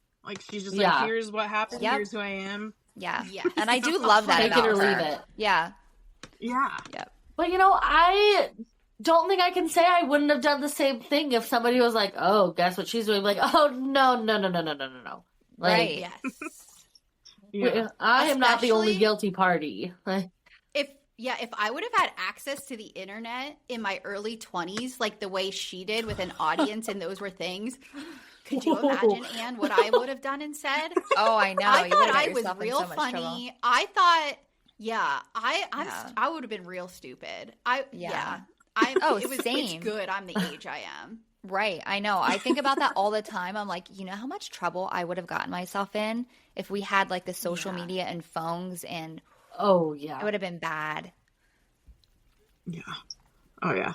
She's just here's what happened, here's who I am. Yeah. And I do love that about her. Take it or leave it. Yeah. Yeah. Yep. But I don't think I can say I wouldn't have done the same thing if somebody was like, oh, guess what she's doing? Oh, no. Right. Yes. Yeah. I am not the only guilty party. If I would have had access to the internet in my early 20s, the way she did with an audience and those were things, could you imagine, Anne, what I would have done and said? Oh, I know. I thought I was real funny. I thought, I would have been real stupid. Same. It's good I'm the age I am. Right. I know. I think about that all the time. I'm like, you know how much trouble I would have gotten myself in if we had the social media and phones and... Oh, yeah. It would have been bad. Yeah. Oh, yeah.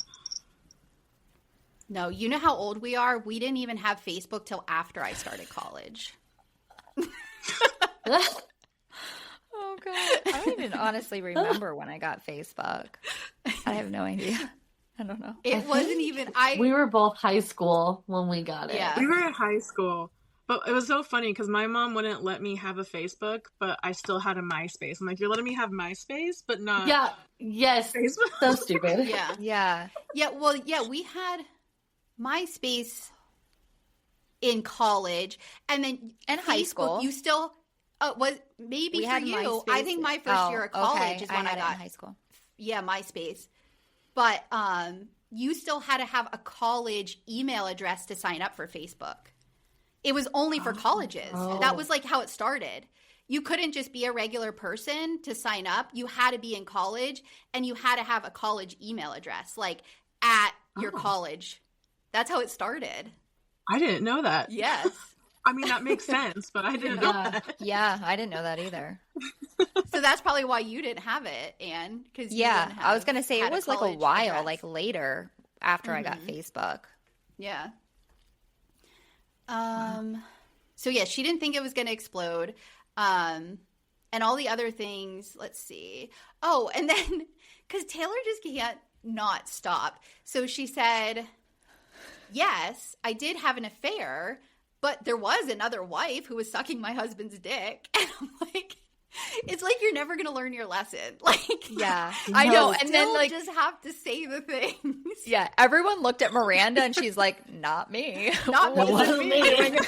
No, you know how old we are? We didn't even have Facebook till after I started college. Oh god, I don't even honestly remember when I got Facebook. I have no idea. I don't know. It wasn't even We were both high school when we got it. Yeah. We were in high school. But it was so funny because my mom wouldn't let me have a Facebook, but I still had a MySpace. I'm like, you're letting me have MySpace, but not Yeah. Yes. Facebook? So stupid. Yeah. Yeah. Yeah, well, yeah, we had MySpace in college, and then And high Facebook, school. you still was maybe We for had you. MySpace. I think my first year of college okay. is when I had it got in high school. yeah, MySpace. But you still had to have a college email address to sign up for Facebook. It was only for colleges. Oh. That was like how it started. You couldn't just be a regular person to sign up. You had to be in college, and you had to have a college email address, like at your college. That's how it started. I didn't know that. Yes. I mean, that makes sense, but I didn't know Yeah. that. Yeah, I didn't know that either. So that's probably why you didn't have it, Anne. Because Yeah, I was gonna say it was like a while, address. like later after I got Facebook. Yeah. So yeah, she didn't think it was going to explode. And all the other things, let's see. Oh, and then because Taylor just can't not stop. So she said, yes, I did have an affair, but there was another wife who was sucking my husband's dick. And I'm like, it's like you're never going to learn your lesson. Like, Yeah, I know. And then still like, just have to say the things. yeah, everyone looked at Miranda and she's like, "Not me, Not What me. was Wasn't it me.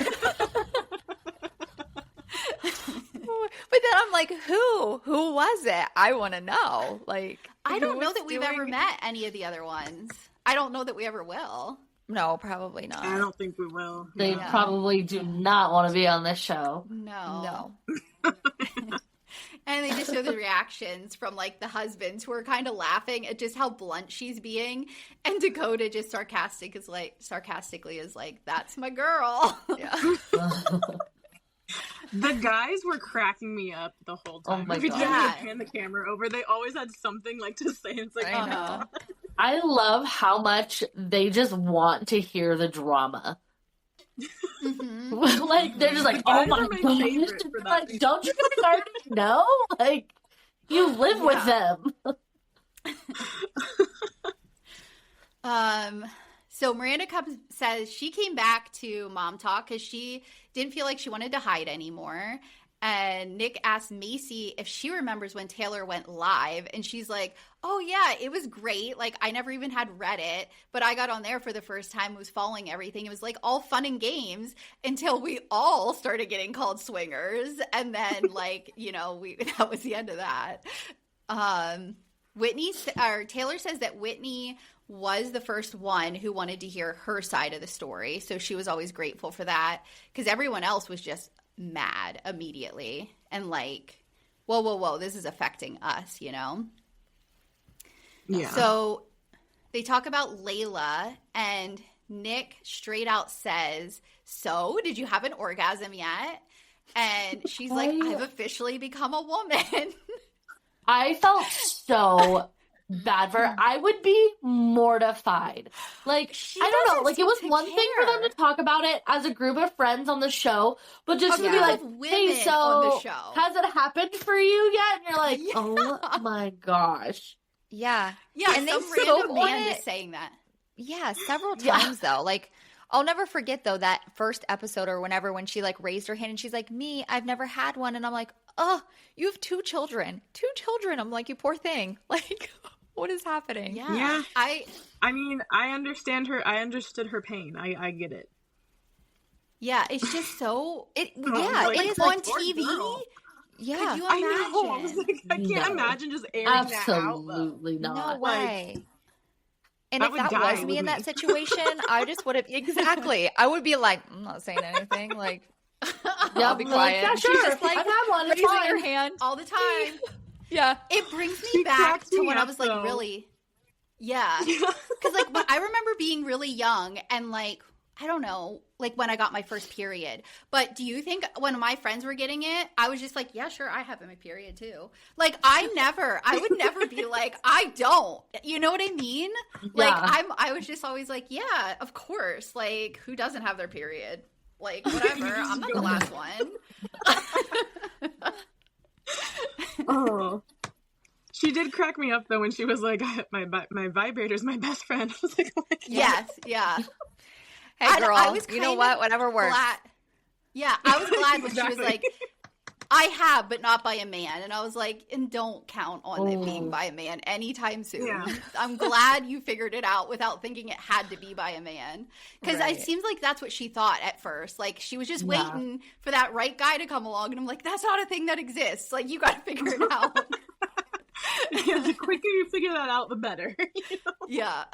But then I'm like, who? Who was it? I want to know. Like, I don't who know was that we've doing ever it? met any of the other ones. I don't know that we ever will. No, probably not. I don't think we will. They Yeah. probably do not want to be on this show. No. No. And they just show the reactions from like the husbands who are kind of laughing at just how blunt she's being. And Dakota just sarcastically is like, that's my girl. Yeah. The guys were cracking me up the whole time. Oh my Every God. time Yeah. they pan the camera over, they always had something like to say. It's like, I know. I love how much they just want to hear the drama. Mhm. Like they're just like, The oh guys my are my gosh. favorite for that Like, reason. don't you guys already know? Like, you live with them. So Miranda says she came back to Mom Talk because she didn't feel like she wanted to hide anymore. And Nick asked Macy if she remembers when Taylor went live. And she's like, oh, yeah, it was great. Like, I never even had Reddit, but I got on there for the first time, was following everything. It was like all fun and games until we all started getting called swingers. And then, like, you know, that was the end of that. Taylor says that Whitney was the first one who wanted to hear her side of the story. So she was always grateful for that because everyone else was just mad immediately and like, whoa, this is affecting us, you know? yeah. So they talk about Layla, and Nick straight out says, so did you have an orgasm yet? And she's like, I've officially become a woman. I felt so bad for her. I would be mortified. Like, She I don't know. doesn't Like, it was seem to one thing for them care. to talk about it as a group of friends on the show, but just to be group like, of hey, women so on the show. has it happened for you yet? And you're like, Yeah. oh my gosh. Yeah. Yeah, And they some so random want man it- is saying that. Yeah, several Yeah. times though. Like, I'll never forget though that first episode or whenever when she like raised her hand and she's like, "Me, I've never had one," and I'm like, "Oh, you have two children, 2 children." I'm like, "You poor thing." Like, what is happening? Yeah. Yeah. I mean, I understand her. I understood her pain. I get it. Yeah, it's just so Yeah, like, it it's is on like, poor TV. girl. yeah, Could you I imagine? know. I was like, I can't No. imagine just airing that out. Though. Absolutely no not. way. And I if would that die was me with in that me. situation, I just would have exactly. I would be like, I'm not saying anything. Like, I'll be I'm like, quiet. yeah, And she's sure. just like I've had one. It's raising her fine. hand. All the time. Yeah. It brings me She back cracks to me when I up, was like though. really, yeah. Because like I remember being really young and like I don't know, like when I got my first period. But do you think when my friends were getting it, I was just like, yeah, sure, I have my period too. Like I would never be like, I don't. You know what I mean? Like Yeah. I was just always like, yeah, of course. Like who doesn't have their period? Like whatever. I'm not the last one. Oh. She did crack me up though when she was like, my vibrator's my best friend. I was like, oh my God. Yes, yeah. Hey, And girl, I was you know kind what? of Whatever works. glad- Yeah, I was glad when she was Exactly. like, I have, but not by a man. And I was like, and don't count on it being by a man anytime soon. Yeah. I'm glad you figured it out without thinking it had to be by a man. Because Right. it seems like that's what she thought at first. Like, she was just Yeah. waiting for that right guy to come along. And I'm like, that's not a thing that exists. Like, you got to figure it out. Yeah, the quicker you figure that out, the better. You know? Yeah.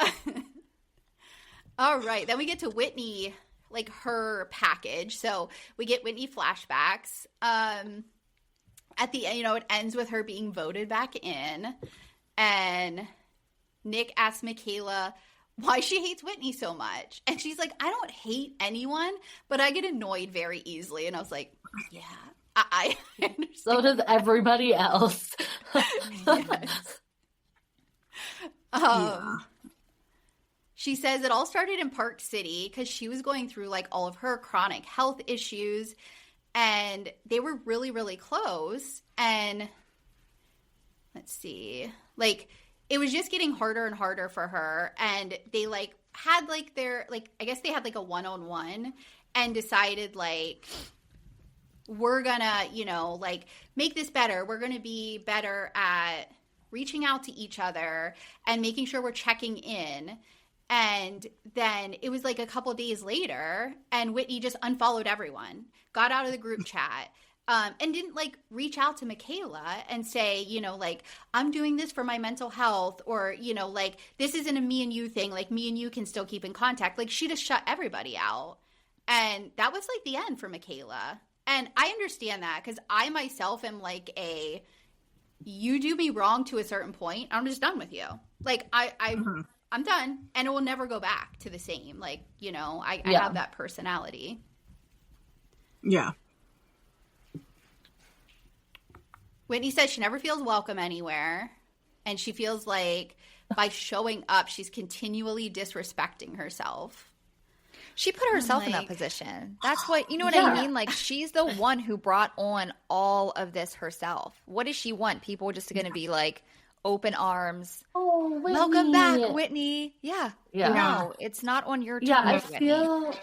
All right. Then we get to Whitney, like her package. So we get Whitney flashbacks. At the end, it ends with her being voted back in. And Nick asks Michaela why she hates Whitney so much. And she's like, I don't hate anyone, but I get annoyed very easily. And I was like, yeah, I understand. So does everybody else. Yes. She says it all started in Park City because she was going through like all of her chronic health issues and they were really, really close. And let's see, like it was just getting harder and harder for her. And they like had like their, like, I guess they had like a one-on-one and decided like, we're gonna, like make this better. We're gonna be better at reaching out to each other and making sure we're checking in. And then it was like a couple days later and Whitney just unfollowed everyone, got out of the group chat, and didn't like reach out to Michaela and say, like, I'm doing this for my mental health, or, like, this isn't a me and you thing. Like, me and you can still keep in contact. Like, she just shut everybody out. And that was like the end for Michaela. And I understand that because I myself am like you do me wrong to a certain point, I'm just done with you. Like, I'm done, and it will never go back to the same. Like, I have that personality. Yeah. Whitney says she never feels welcome anywhere, and she feels like by showing up, she's continually disrespecting herself. She put herself in that like- position. That's what, you know what Yeah. I mean? Like, she's the one who brought on all of this herself. What does she want? People just going to be like, open arms. Oh, Whitney. Welcome back, Whitney. Yeah. Yeah. No, it's not on your terms, Yeah, I Whitney. feel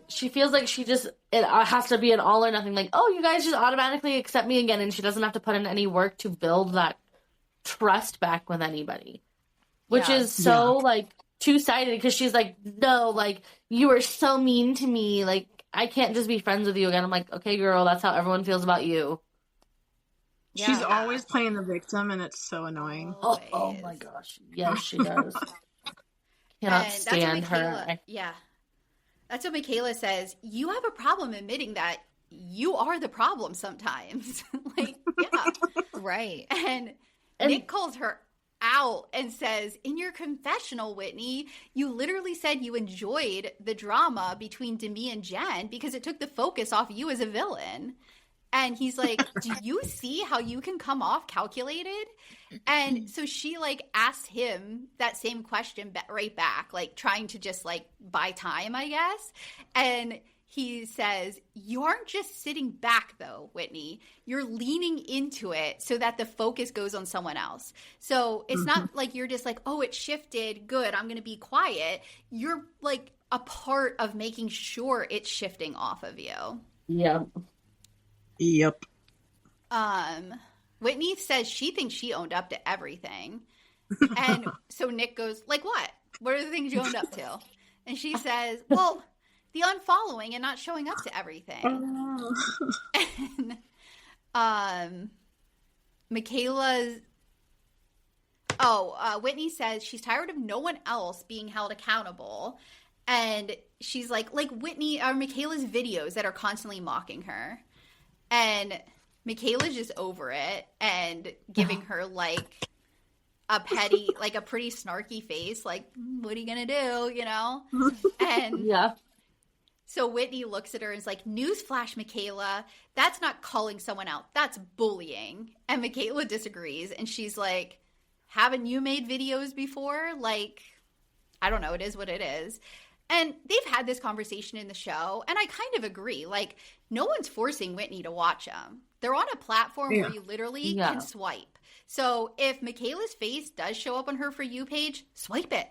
she feels like it has to be an all or nothing. Like, oh, you guys just automatically accept me again, and she doesn't have to put in any work to build that trust back with anybody. Which Yeah. is so, like, two-sided, because she's like, no, like, you are so mean to me. Like, I can't just be friends with you again. I'm like, okay, girl, that's how everyone feels about you. She's Yeah. always playing the victim, and it's so annoying. Oh my gosh. Yes, she does. Cannot And stand her. Yeah. That's what Michaela says. You have a problem admitting that you are the problem sometimes. Like, yeah. Right. And And- Nick calls her out and says, in your confessional, Whitney, you literally said you enjoyed the drama between Demi and Jen because it took the focus off you as a villain. And he's like, do you see how you can come off calculated? And so she like asked him that same question right back, like trying to just like buy time, I guess. And he says, you aren't just sitting back though, Whitney. You're leaning into it so that the focus goes on someone else. So it's not like you're just like, oh, it shifted. Good. I'm going to be quiet. You're like a part of making sure it's shifting off of you. Yeah. Yep. Whitney says she thinks she owned up to everything. And so Nick goes, like what? What are the things you owned up to? And she says, well, the unfollowing and not showing up to everything. And Whitney says she's tired of no one else being held accountable. And she's like Whitney or Michaela's videos that are constantly mocking her. And Michaela's just over it and giving her like a petty, like a pretty snarky face, like, what are you gonna do, you know? And Yeah. so Whitney looks at her and is like, newsflash, Michaela, that's not calling someone out. That's bullying. And Michaela disagrees. And she's like, haven't you made videos before? Like, I don't know. It is what it is. And they've had this conversation in the show. And I kind of agree. Like, no one's forcing Whitney to watch them. They're on a platform where you literally can swipe. So if Michaela's face does show up on her For You page, swipe it.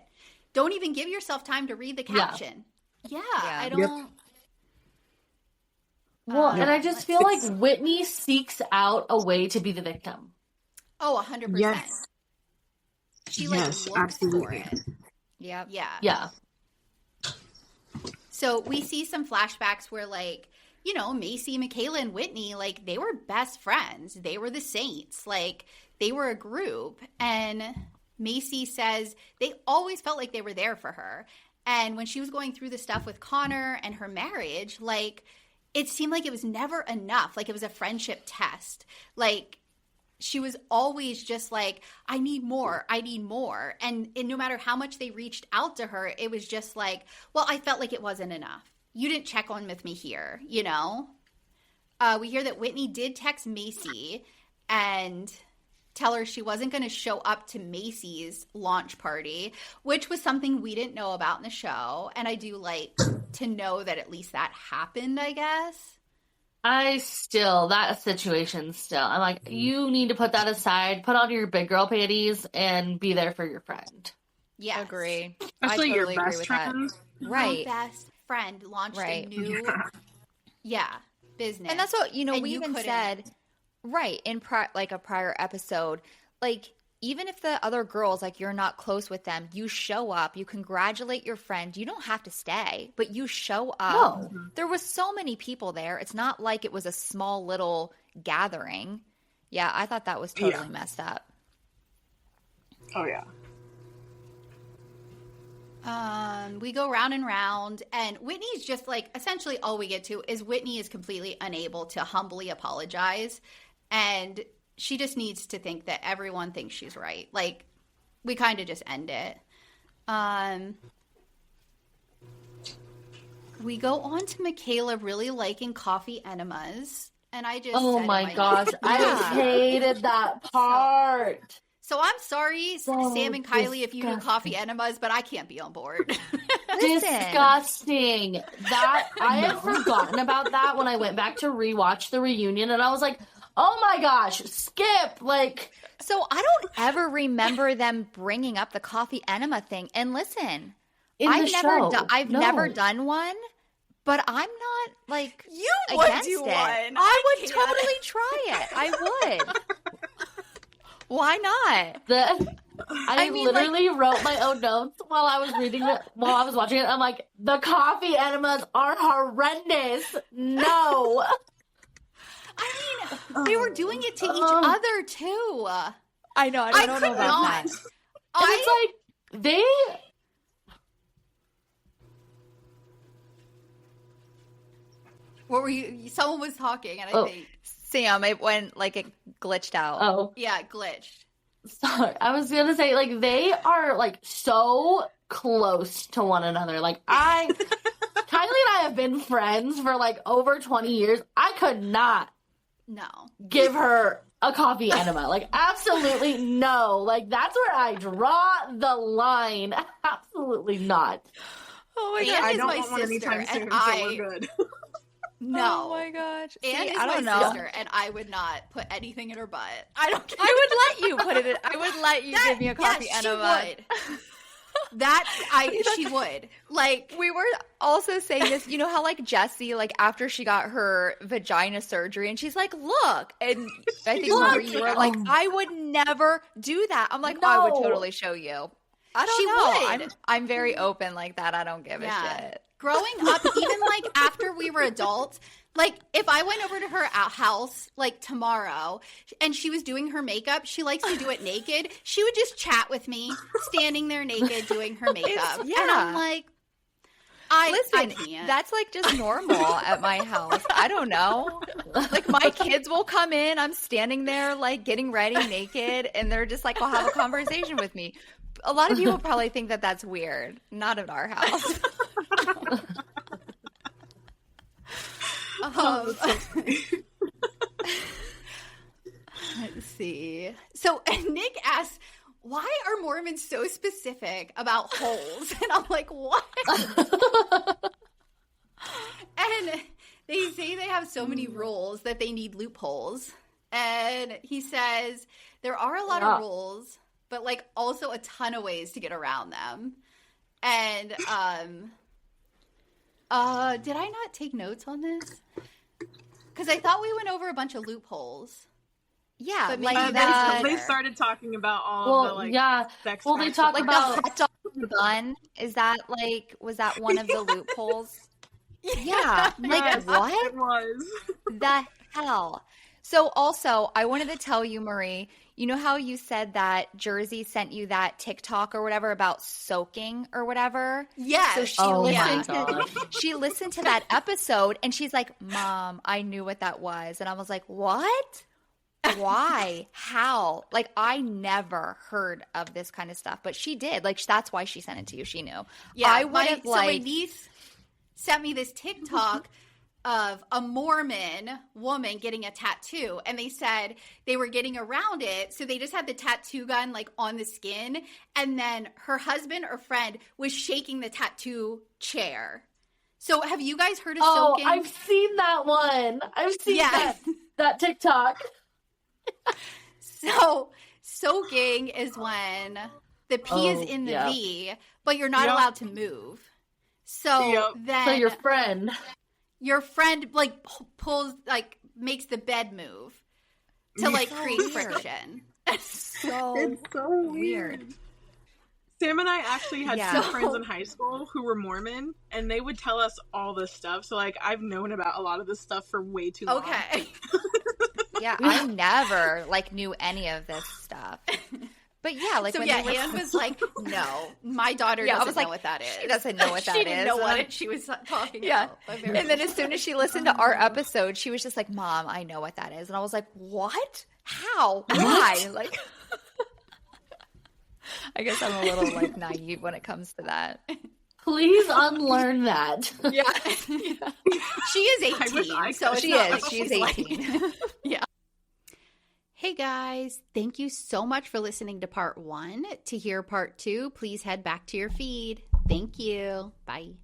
Don't even give yourself time to read the caption. Yeah, I don't. Well, and I just feel like Whitney seeks out a way to be the victim. Oh, 100%. Yes. She like looks absolutely. for it. Yep. Yeah. Yeah. So we see some flashbacks where, like, you know, Macy, Michaela, and Whitney, like, they were best friends. They were the Saints. Like, they were a group. And Macy says they always felt like they were there for her. And when she was going through the stuff with Connor and her marriage, like, it seemed like it was never enough. Like, it was a friendship test. Like, she was always just like, I need more. I need more. And no matter how much they reached out to her, it was just like, well, I felt like it wasn't enough. You didn't check on with me here, you know? We hear that Whitney did text Macy and tell her she wasn't going to show up to Macy's launch party, which was something we didn't know about in the show. And I do like to know that at least that happened, I guess. That situation still, I'm like, you need to put that aside, put on your big girl panties, and be there for your friend. Yeah. Agree. Especially I totally your agree best with friend. that. Right. Your best friend launched Right. a new, business. And that's what, you know, And we you even couldn't- said, right, in like a prior episode, like, even if the other girls, like, you're not close with them, you show up, you congratulate your friend, you don't have to stay, but you show up. No. There was so many people there. It's not like it was a small little gathering. Yeah, I thought that was totally messed up. Oh, yeah. We go round and round, and Whitney's just like, essentially all we get to is Whitney is completely unable to humbly apologize, and she just needs to think that everyone thinks she's right. Like, we kind of just end it. We go on to Michaela really liking coffee enemas, and I just Oh said in my gosh, notes- I hated that part. So I'm sorry, So Sam and Kylie, if you do coffee enemas, but I can't be on board. Disgusting. That I had forgotten about that when I went back to rewatch the reunion, and I was like, oh my gosh, Skip, like. So I don't ever remember them bringing up the coffee enema thing. And listen, I've never done one, but I'm not like You would against do it. one. I would can't. totally try it. I would. Why not? I mean, literally wrote my own notes while I was while I was watching it. I'm like, the coffee enemas are horrendous. No. I mean, they were doing it to each other too. I know. I don't know could about not. that. And it's like, they. What were you? Someone was talking, and I Oh. think, Sam, it went like it glitched out. Oh, yeah, it glitched. sorry. I was going to say, like, they are, like, so close to one another. Like, Kylie and I have been friends for, like, over 20 years. I could not No. give her a coffee enema. Like, absolutely no. Like, that's where I draw the line. Absolutely not. Oh my And god. I is don't my want one anytime sister, soon, and so we're good. No. Oh my gosh. See, Anne is I don't my know. sister, and I would not put anything in her butt. I don't care. I would let you put it in. I would let you give me a coffee yes, enema. she would. She would. Like, We were also saying this, you know how like Jessie, like after she got her vagina surgery and she's like, look, and I think Look. Marie, you were like, I would never do that. I'm like, I would No. totally show you. I don't She know. would. I'm very open like that. I don't give a yeah. shit. Growing up, even like after we were adults, like if I went over to her house like tomorrow and she was doing her makeup, she likes to do it naked. She would just chat with me, standing there naked doing her makeup. yeah. And I'm like, Listen, can't. that's like just normal at my house. I don't know. Like my kids will come in, I'm standing there like getting ready naked, and they're just like, "I'll have a conversation with me." A lot of people probably think that that's weird. Not at our house. Let's see. So Nick asks, why are Mormons so specific about holes? And I'm like, what? And they say they have so many rules that they need loopholes. And he says there are a lot of rules, but like also a ton of ways to get around them. And did I not take notes on this? Because I thought we went over a bunch of loopholes. Yeah, But like maybe that. They started talking about all of the like sex. Well, they talk Like about the hot dog bun. Is that like, was that one of the loopholes? Yeah. Like Yes, what? it was. The hell? So also, I wanted to tell you, Marie, you know how you said that Jersey sent you that TikTok or whatever about soaking or whatever? Yes. So she Oh my listened gosh. she listened to that episode and she's like, "Mom, I knew what that was." And I was like, "What? Why? How?" Like I never heard of this kind of stuff, but she did. Like that's why she sent it to you. She knew. Yeah, I would have so my like niece sent me this TikTok of a Mormon woman getting a tattoo, and they said they were getting around it, so they just had the tattoo gun like on the skin, and then her husband or friend was shaking the tattoo chair. So have you guys heard of soaking? I've seen that one. I've seen that TikTok. So soaking is when the P is in the yeah. V, but you're not Yep. allowed to move. So Yep. then So your friend like pulls like makes the bed move to like create weird. friction. so It's so weird. Sam and I actually had Yeah. two friends in high school who were Mormon, and they would tell us all this stuff. So, like, I've known about a lot of this stuff for way too long. Okay. Yeah, I never like knew any of this stuff. But yeah, like So when yeah, they were Anne was like, "No, my daughter Yeah, I doesn't was know like, what that is. she doesn't know what that She didn't is." know And what I'm- she was talking Yeah. about. But very And then as soon as she listened to our episode, she was just like, "Mom, I know what that is." And I was like, "What? How? Why?" Like I guess I'm a little like naive when it comes to that. Please unlearn that. Yeah. She is I wish 18, I so could. it's She not is. like She's like- 18. Yeah. Hey guys, thank you so much for listening to part 1. To hear part 2, please head back to your feed. Thank you. Bye.